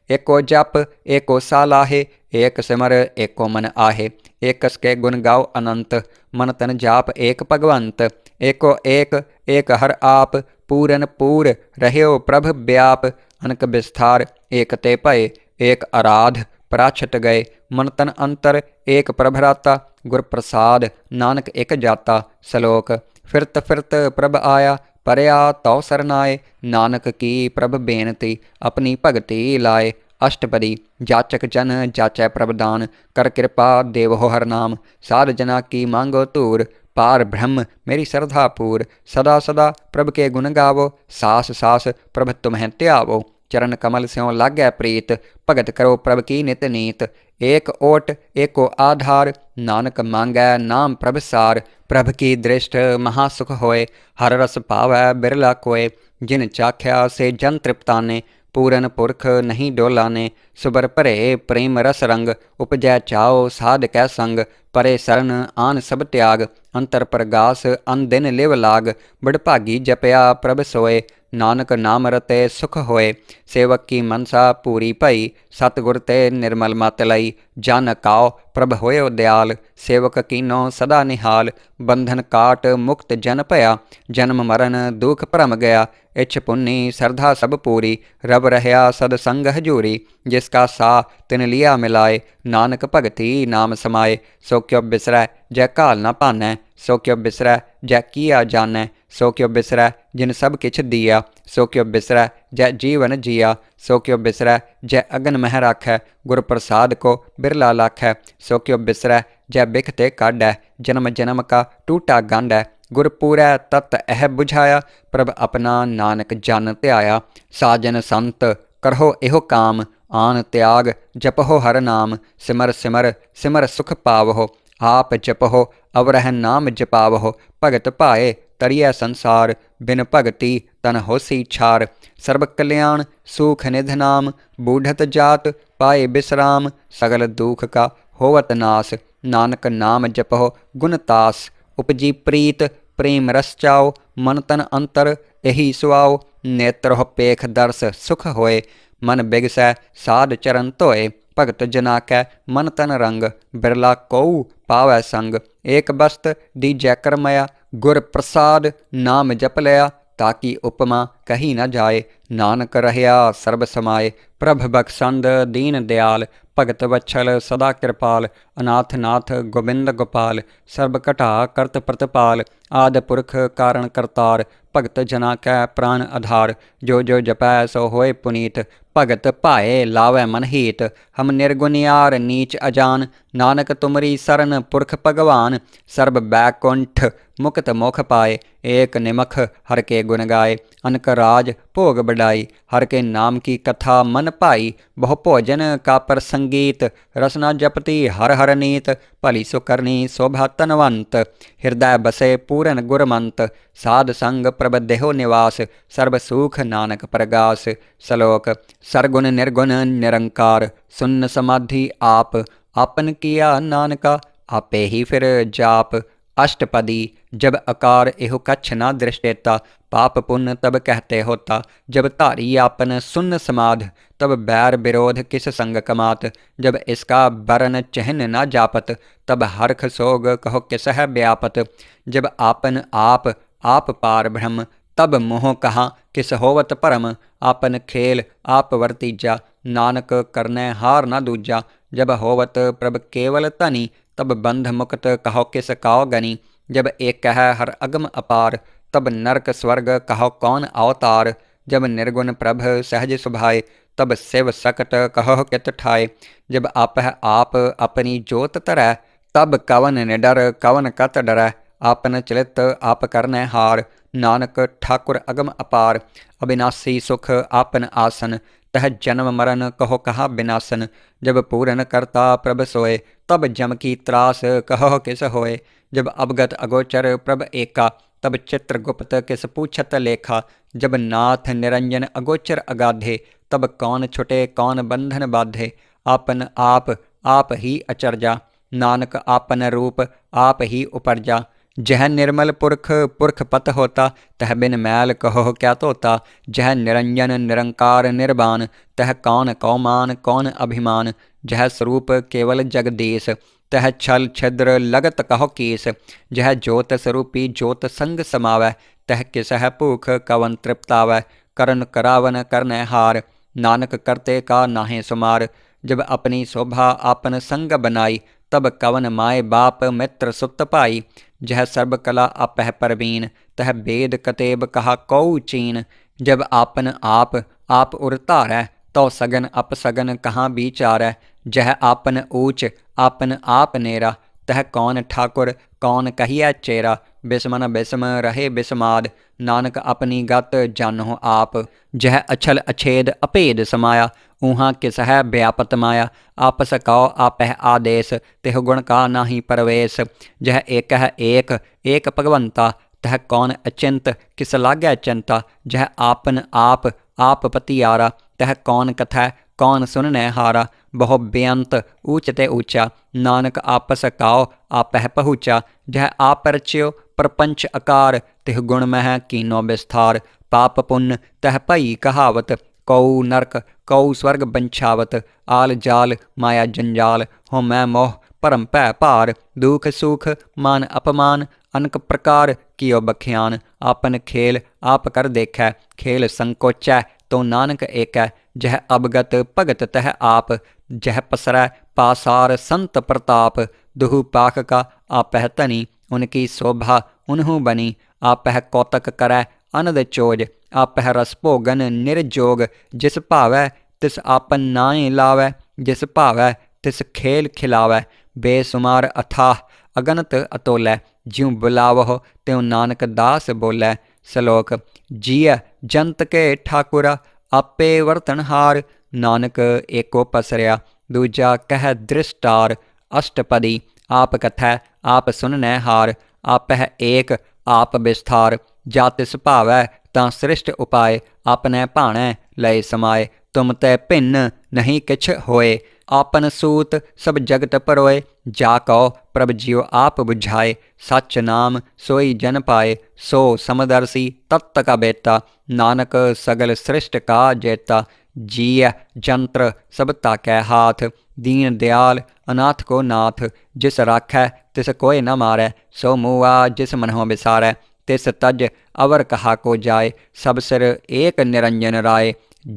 एको जप एको सालाहे, एक सिमर एको मन आहे, एकस के गुण गाओ अनंत, मन तन जाप एक भगवंत, एको एक एक हर आप, पूरन पूर रह्यो प्रभ व्याप, अनक विस्तार एक ते भय, एक आराध पराछत गए। मन तन अंतर एक प्रभराता, गुर प्रसाद नानक एक जाता। सलोक। फिरत फिरत प्रभ आया, परया तौ सरनाए। नानक की प्रभ बेनती, अपनी भगति लाए। अष्टपदी। जाचक जन जाचै प्रभ दान, कर कृपा देवहो हर नाम। साध जना की मांगो तूर, पार ब्रह्म मेरी श्रद्धा पूर। सदा सदा प्रभ के गुण गावो, सास सास प्रभ तुम्हें त्यावो। चरण कमल स्यों लागै प्रीत, भगत करो प्रभ की नित नीत। एक ओट एको आधार, नानक मांगै नाम प्रभ सार। प्रभ की दृष्ट महासुख होए, हर रस पावै बिरला कोय। जिन चाख्या से जन तृप्ताने, पूरन पुरख नहीं डोलाने। सुबर भरे प्रेम रस रंग, उपजै चाओ साध कै संग। परे शरण आन सब त्याग, अंतर प्रगास अन दिन लिव लाग। बड़भागी जपया प्रभ सोए, नानक नाम रते सुख होए। सेवक की मनसा पूरी भई, सतगुर ते निर्मल मत लई। जन काओ प्रभ होयो दयाल, सेवक कीनो सदा निहाल। बंधन काट मुक्त जन भया, जन्म मरण दुख भरम गया। इच्छ पुन्नी श्रद्धा सब पूरी, रब रहया सद संग हजूरी। जिसका सा तिन लिया मिलाए, नानक भगति नाम समाए। सो क्यों बिसरै जै घाल न पानै, सो क्यों बिसरै जै किया जानै। सो क्यों बिसरै जिन सब किछ दिया, सो क्यों बिसरै जै जीवन जिया। सो क्यों बिसरै जै अगन मह राखै, गुर प्रसाद को बिरला लाखै। सो क्यों बिसरै जै बिख ते काढै, जन्म जन्म का टूटा गांढै। गुरपूरै तत एह बुझाया, प्रभ अपना नानक जन ध्याया। साजन संत करहो एहो काम, आन त्याग जपहो हर नाम। सिमर सिमर सिमर सुख पावहो, आप जपहो अवरह नाम जपावहो। भगत पाए तरिय संसार, बिन भगति तन होसी छार। सर्व कल्याण सुख निध नाम, बूढ़त जात पाए बिश्राम। सगल दुख का होवत नाश, नानक नाम जपहो गुण तास। उपजी प्रीत प्रेम रस चाओ, मन तन अंतर यही सुआओ। नेत्र हो पेख दर्श सुख होए, मन बिगसै साध चरण धोए। भगत जना कै मन तन रंग, बिरला कोऊ पावै संग। एक बस्त दीजै करमया, गुर प्रसाद नाम जप लिया। ताकि उपमा कही न जाए, नानक रहया सर्ब समाए। प्रभ बख्शंद दीन दयाल, भगत वत्सल सदा कृपाल। अनाथ नाथ गोबिंद गोपाल, सर्ब घटा करत प्रतिपाल। आदि पुरख कारण करतार, भगत जना कै प्राण आधार। जो जो जपै सो होए पुनीत, भगत पाए लावै मन हीत। हम निर्गुनियार नीच अजान, नानक तुमरी सरन पुरख भगवान। सर्ब बैकुंठ मुक्त मोख पाए, एक निमख हर के गुण गाए। अनक राज भोग बढ़ाई, हर के नाम की कथा मन पाई। बहु भोजन का प्रसंगीत, रसना जपति हर हर नीत। भली सुकरनी शोभा तनवंत, हृदय बसे पूरन गुरमंत। साध संग प्रभ देहो निवास, सर्ब सुख नानक प्रगास। सलोक। सरगुण निर्गुण निरंकार, सुन्न समाधि आप। आपन किया नानका, आपे ही फिर जाप। अष्टपदी। जब आकार एहो कच्छ न दृष्टेता, पाप पुण्य तब कहते होता। जब धारी आपन सुन्न समाध, तब बैर विरोध किस संग कमात। जब इसका बरन चिन्ह न जापत, तब हर्ख सोग कहो किस है व्यापत। जब आपन आप आप पार ब्रह्म, तब मोह कहाँ किस होवत परम। आपन खेल आप वर्तीजा, नानक करने हार न दूजा। जब होवत प्रभ केवल तनी, तब बंध मुक्त कहो किस काओ गनी। जब एक है हर अगम अपार, तब नरक स्वर्ग कहो कौन अवतार। जब निर्गुण प्रभ सहज सुभाए, तब शिव सकट कहो कित ठाए। जब आप है आप अपनी जोत तरह, तब कवन निडर कवन कत डरै। आपन चलित आप करने हार, नानक ठाकुर अगम अपार। अविनाशी सुख आपन आसन, तह जन्म मरण कहो कहाँ विनाशन। जब पूरन करता प्रभ सोए, तब जम की त्रास कहो किस होए। जब अवगत अगोचर प्रभ एका, तब चित्रगुप्त किस पूछत लेखा। जब नाथ निरंजन अगोचर अगाधे, तब कौन छुटे कौन बंधन बाधे। आपन आप ही अचरजा, नानक आपन रूप आप ही उपरजा। जह निर्मल पुरख पुरख पत होता, तह बिन मैल कहो क्या तोता। जह निरंजन निरंकार निर्वाण, तह कौन कौमान कौन अभिमान। जह स्वरूप केवल जगदीश, तह छल छिद्र लगत कहो कीस। जह ज्योत स्वरूपी ज्योत संग समावै, तह किस है भूख कवन तृप्तावै। करन करावन करनै हार, नानक करते का नाहे सुमार। जब अपनी शोभा आपन संग बनाई, तब कवन माए बाप मित्र सुत पाई। जह सर्ब कला अपह परवीन, तह वेद कतेब कहा कौ चीन। जब आपन आप उर धारै, तो सगन अपसगन कहाँ विचारै। जह आपन ऊच आपन आप नेरा, तह कौन ठाकुर कौन कहिए चेरा। बिस्मन बिस्म रहे बिस्माद, नानक अपनी गत जानो आप। जह अछल अछेद अभेद समाया, ऊहाँ किस है व्यापत माया। आपस कौ आपह आदेश, तिह गुण का नाही परवेश। जह एक है एक भगवंता, तह कौन अचिंत किस लागै चिंता। जह आपन आप पतियारा, तह कौन कथै कौन सुनने हारा। बहु बेअंत ऊच ते ऊंचा, नानक आपस काओ आपह पहुँचा। जह आप रच्यो प्रपंच आकार, तिह गुण मह कीनो विस्तार। पाप पुण्य तह पई कहावत, कौ नरक कौ स्वर्ग बंछावत। आल जाल माया जंजाल, हो मैं मोह भरम भै भार। दुख सुख मान अपमान, अनक प्रकार कियो बख्यान। आपन खेल आप कर देखै, खेल संकोचै तो नानक एकै। जह अवगत भगत तह आप, जह पसरै पासार संत प्रताप। दुहु पाख का आपह धनी, उनकी शोभा उन्हु बनी। आपह कौतक करै अनद चोज, आपह रस भोगन निर्जोग। जिस भावै तिस आपन नाए लावै, जिस भावै तिस खेल खिलावै। बेसुमार अथाह अगनत अतोलै, ज्यों बुलावहो त्यों नानक दास बोलै। श्लोक जिय जंत के ठाकुरा, आपे वर्तनहार। नानक एको पसरिया, दूजा कह दृष्टार। अष्टपदी आप कथै आप सुननै हार, आपह एक आप विस्तार। जा तिस भावै तां सृष्ट उपाय, आपनै भाणै लय समाए। तुम तै भिन्न नहीं किछ होए, आपन सूत सब जगत परोए। जा कहो प्रभ जियो आप बुझाए, सच नाम सोई जन पाए। सो समदर्शी तत्त का बेता, नानक सगल सृष्ट का जेता। जिय जंत्र सब ताकै हाथ, दीन दयाल अनाथ को नाथ। जिस राखै तिस कोय न मारै, सो मुआ जिस मनहों बिसारै। तिस तज अवर कहा को जाय, सब सिर एक निरंजन राय।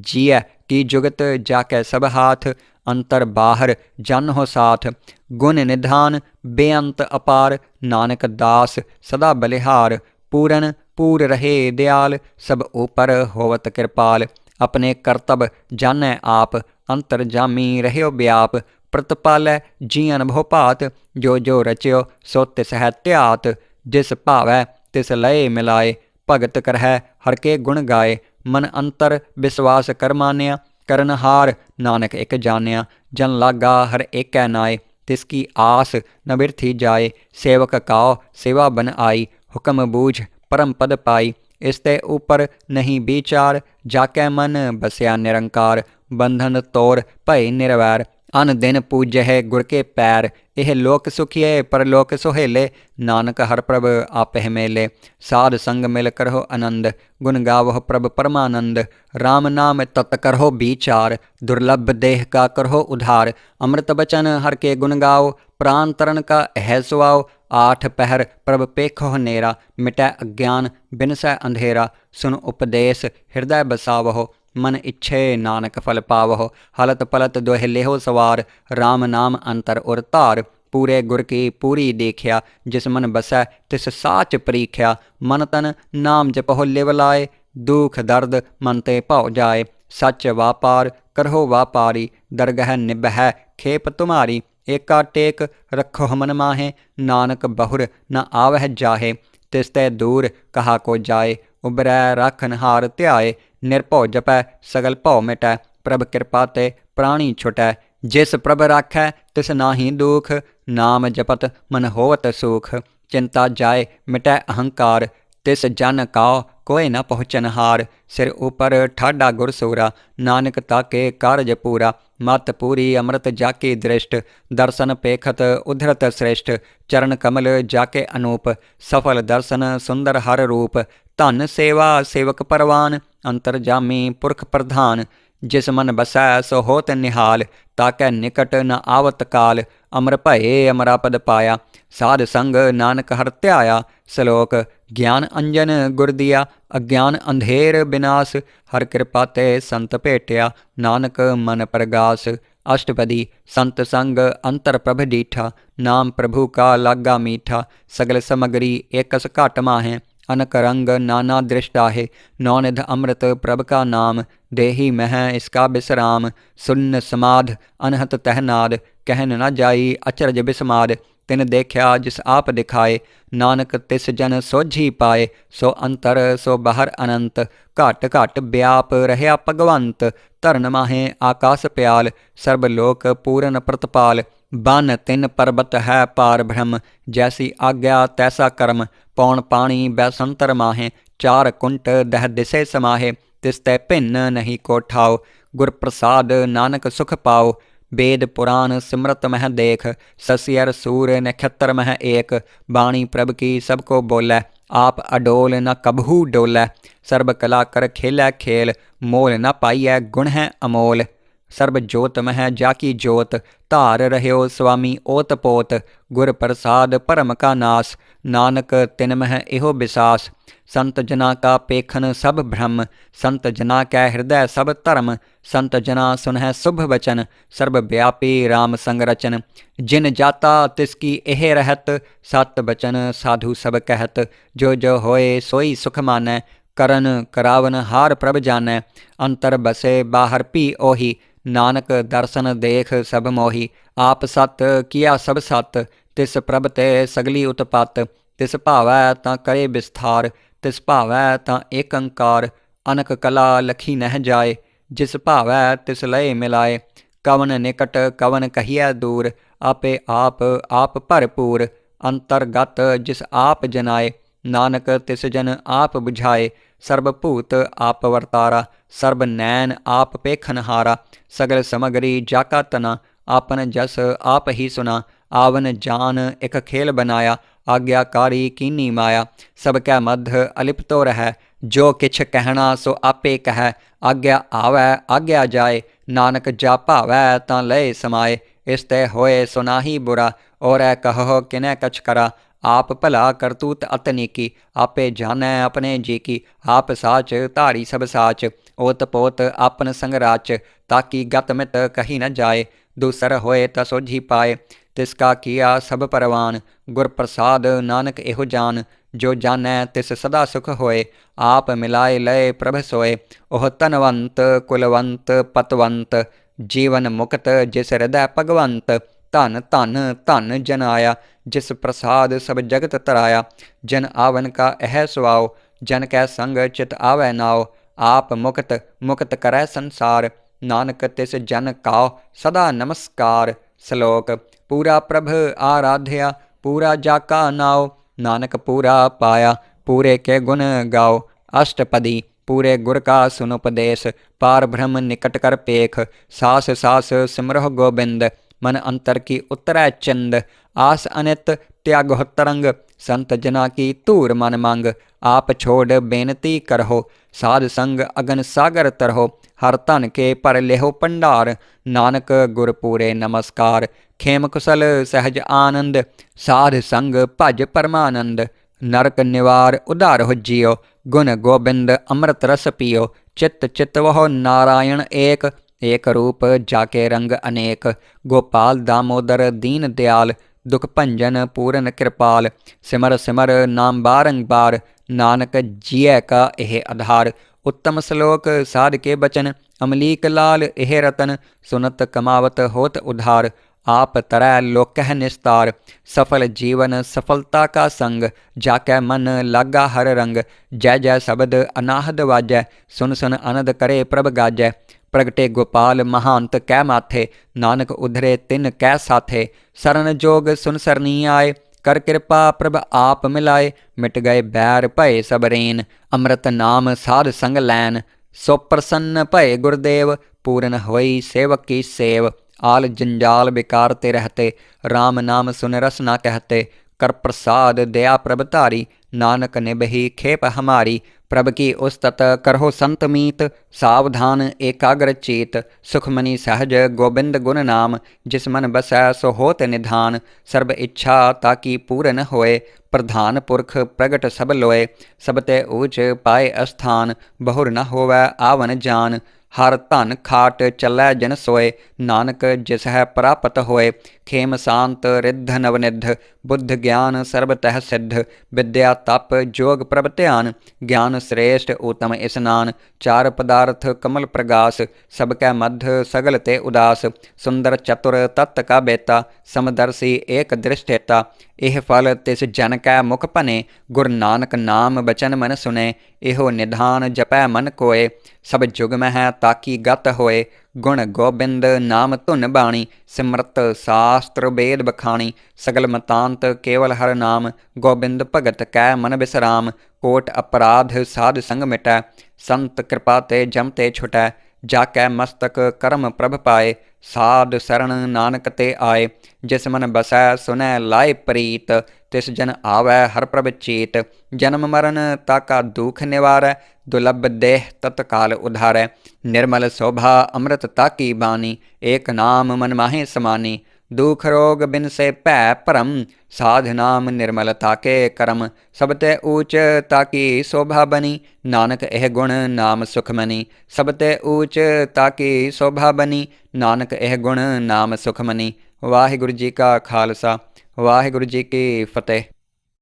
जिय की जुगत जाकै सब हाथ, अंतर बाहर जन हो साथ। गुण निधान बेअंत अपार, नानक दास सदा बलिहार। पूरन पूर रहे दयाल, सब ऊपर होवत कृपाल। अपने करतब जानै आप, अंतर जामी रह्यो व्याप। प्रतिपालै जियन भो भात, जो रच्यो सो तिस है ध्यात। जिस भावै तिस लय मिलाए, भगत करहै हर के गुण गाए। मन अंतर विश्वास कर मान्या, करनहार नानक एक जान्या। जन लागा हर एकै नाय, तिसकी आस न बिरथी जाए। सेवक काओ सेवा बन आई, हुक्म बूझ परम पद पाई। इसते ऊपर नहीं विचार, जाकै मन बसया निरंकार। बंधन तोर भय निरवैर, अन दिन पूजै गुर के पैर। एह लोक सुखिए परलोक सुहेले, नानक हर प्रभ आपह मेले। साध संग मिल करहो आनंद, गुण गावहो प्रभ परमानंद। राम नाम तत करहो विचार, दुर्लभ देह का करहो उधार। अमृत बचन हर के गुण गाओ, प्राण तरण का है सुआओ। आठ पहर प्रभ पेखो नेरा, मिटै अज्ञान बिनसै अंधेरा। सुन उपदेश हृदय बसावहो, मन इच्छे नानक फल पावहो। हलत पलत दोह लेहो सवार, राम नाम अंतर उर धार। पूरे गुर की पूरी देखिया, जिस मन बसै तिस साच परीख्या। मन तन नाम जपहो लिव लाए, दुख दर्द मन ते भौ जाए। सच वापार करहो वापारी, दरगह निबहै खेप तुम्हारी। एका टेक रखो मन माहे, नानक बहुर न आवह जाहे। तिसते दूर कहा को जाए, उबरै राखन हार ध्याए। निरभौ जपै सगल भौ मिटै, प्रभ कृपा ते प्राणी छुटै। जिस प्रभ राखै तिस नाहि दुख, नाम जपत मन होवत सुख। चिंता जाय मिटै अहंकार, तिस जन काओ कोय न पहुँचनहार। सिर ऊपर ठाडा गुर सूरा, नानक ताके कारज पूरा। मत पूरी अमृत जाकी दृष्ट, दर्शन पेखत उधरत श्रेष्ठ। चरण कमल जाके अनूप, सफल दर्शन सुंदर हर रूप। धन सेवा सेवक परवान, अंतर जामी पुरख प्रधान। जिस मन बसै सो होत निहाल, ताकै निकट न आवत काल। अमर भये अमरापद पाया, साध संग नानक हर ध्याया। श्लोक ज्ञान अंजन गुर दिया, अज्ञान अंधेर विनाश। हर कृपा ते संत भेटिया, नानक मन प्रगास। अष्टपदी संत संग अंतर प्रभ डीठा, नाम प्रभु का लागा मीठा। सगल समगरी एकस घट माहे, अनक रंग नाना दृष्टा है। नौनिध अमृत प्रभ का नाम, देही मह इसका बिसराम। सुन्न समाध अनहत तहनाद, कहन न जाई अचरज बिस्माद। तिन देखा जिस आप दिखाए, नानक तिस जन सोझी पाए। सो अंतर सो बाहर अनंत, घट घट व्याप रहया भगवंत। धरन माहे आकाश प्याल, सर्वलोक पूरन प्रतपाल। बन तिन पर्बत है पार ब्रह्म, जैसी आज्ञा तैसा कर्म। पौन पाणी बैसंतर माहे, चार कुंट दह दिसे समाहे। तिसतै भिन्न नहीं को ठाओ, गुर प्रसाद नानक सुख पाओ। वेद पुराण सिमरत मह देख, ससियर सूर नक्षत्र मह एक। बाणी प्रभ की सबको बोलै, आप अडोल न कबहू डोलै। सर्ब कला कर खेलै खेल, मोल न पाइयै गुण है अमोल। सर्ब जोत मह जाकी जोत, धार रह्यो स्वामी ओत पोत। गुर प्रसाद परम का नास, नानक तिन मह एहो बिसास। संत जना का पेखन सब भ्रम, संत जना कै हृदय सब धर्म। संत जना सुनह शुभ वचन, सर्वव्यापी राम संग रचन। जिन जाता तिसकी एह रहत, सत बचन साधु सब कहत। जो जो होए सोई सुख मानै, करन करावन हार प्रभ जानै। अंतर बसे बाहर पी ओही, नानक दर्शन देख सब मोही। आप सत किया सब सत, तिस प्रभ ते सगली उत्पत। तिस भावै तां करे विस्तार, तिस भावै तां एक अंकार। अनक कला लखी नह जाए, जिस भावै तिस लय मिलाए। कवन निकट कवन कहिए दूर, आपे आप भरपूर। अंतरगत जिस आप जनाए, नानक तिस जन आप बुझाए। सर्वभूत आप वर्तारा, सर्ब नैन आप पेखनहारा। सगल समगरी जाका तना, आपन जस आप ही सुना। आवन जान एक खेल बनाया, आज्ञाकारी कीनी माया। सब कै मध्य अलिप्तो रह, जो किछ कहना सो आपे कह। आज्ञा आवै आज्ञा जाए, नानक जा भावै तां लय समाए। इस ते होए सो नाही बुरा, और कहो किनै कछ करा। आप भला करतूत अतनीकी, आपे जानै अपने जी की। आप साच धारी सब साच, ओत पोत आपन संग राच। ताकि गत मित कही न जाए, दूसर होए त सोझी पाए। तिसका किया सब परवान, गुर प्रसाद नानक एहो जान। जो जानै तिस सदा सुख होए, आप मिलाए लय प्रभ सोए। ओह तनवंत कुलवंत पतवंत, जीवन मुक्त जिस हृदय भगवंत। धन धन धन जन आया, जिस प्रसाद सब जगत तराया। जन आवन का एह सुआओ, जन कै संग चित आवै नाओ। आप मुक्त मुक्त करै संसार, नानक तिस जन काओ सदा नमस्कार। श्लोक पूरा प्रभ आराध्या, पूरा जाका नाओ। नानक पूरा पाया, पूरे के गुण गाओ। अष्टपदी पूरे गुर का सुनुपदेश, पार ब्रह्म निकट कर पेख। सास सास सिमरह गोबिंद, मन अंतर की उतरै चिंद। आस अनित त्यागो तरंग, संत जना की धूर मन मंग। आप छोड़ बेनती करहो, साध संग अगन सागर तरहो। हर धन के पर लेहो भंडार, नानक गुर पूरे नमस्कार। खेम कुशल सहज आनंद, साध संग भज परमानंद। नरक निवार उधार हो जियो, गुण गोबिंद अमृत रस पियो। चित्त चित्त वह नारायण एक, एक रूप जाके रंग अनेक। गोपाल दामोदर दीन दयाल, दुख भंजन पूरन कृपाल। सिमर सिमर नाम बारंबार, नानक जिय का एह आधार। उत्तम श्लोक साध के बचन, अमलीक लाल एह रतन। सुनत कमावत होत उधार, आप तरै लोकह निस्तार। सफल जीवन सफलता का संग, जाकै मन लागा हर रंग। जय जय शब्द अनाहद वाजै, सुन सुन आनंद करे प्रभ गाजै। प्रगटे गोपाल महांत कै माथे, नानक उधरे तिन कै साथे। सरन जोग सुन सरनी आए, कर कृपा प्रभ आप मिलाए। मिट गए बैर भय सब रेन, अमृत नाम साध संग लैन। सो प्रसन्न भय गुरदेव, पूरन होई सेवक की सेव। आल जंजाल बेकार ते रहते, राम नाम सुन रस ना कहते। कर प्रसाद दया प्रभ धारी, नानक निबही खेप हमारी। प्रभ की उस्तत करहो संत मीत, सावधान एकाग्र चेत। सुखमनी सहज गोबिंद गुण नाम, जिस मन बसै सो होत निधान। सर्ब इच्छा ताकि पूरन होए, प्रधान पुरख प्रगट सब लोए। सब ते ऊच पाए अस्थान, बहुर न होवै आवन जान। हर धन खाट चलै जिन सोए, नानक जिस है प्राप्त होए। खेम शांत रिद्ध नवनिध, बुद्ध ज्ञान सर्ब तह सिद्ध। विद्या तप जोग प्रभ ध्यान, ज्ञान श्रेष्ठ उत्तम स्नान। चार पदार्थ कमल प्रगास, सबकै मध्य सगल ते उदास। सुंदर चतुर तत्त का बेता, समदर्शी एक दृष्टेता। एह फल तिस जन कै मुख भने, गुर नानक नाम बचन मन सुने। एहो निधान जपै मन कोय, सब जुग में है ताकी गत होए। गुण गोबिंद नाम धुन बाणी, सिमरत शास्त्र वेद बखाणी। सगल मतांत केवल हर नाम, गोबिंद भगत कै मन बिसराम। कोट अपराध साध संग मिटै, संत कृपा ते जम ते छुटै। जाकै मस्तक करम प्रभ पाए, साध शरण नानक ते आए। जिस मन बसै सुनै लाए प्रीत, तिस जन आवै हर प्रभ चेत। जन्म मरण ताका दुख निवारै, दुर्लभ देह तत्काल उधारै। निर्मल शोभा अमृत ताकी बानी, एक नाम मन माहे समानी। दुख रोग बिन से भै भरम, साध नाम निर्मल ताके करम। सब ते ऊच ताकी शोभा बनी, नानक एह गुण नाम सुखमनी। सब ते ऊच ताकी शोभा बनी, नानक एह गुण नाम सुखमनी। वाहिगुरु जी का खालसा, वाहिगुरु जी की फतेह।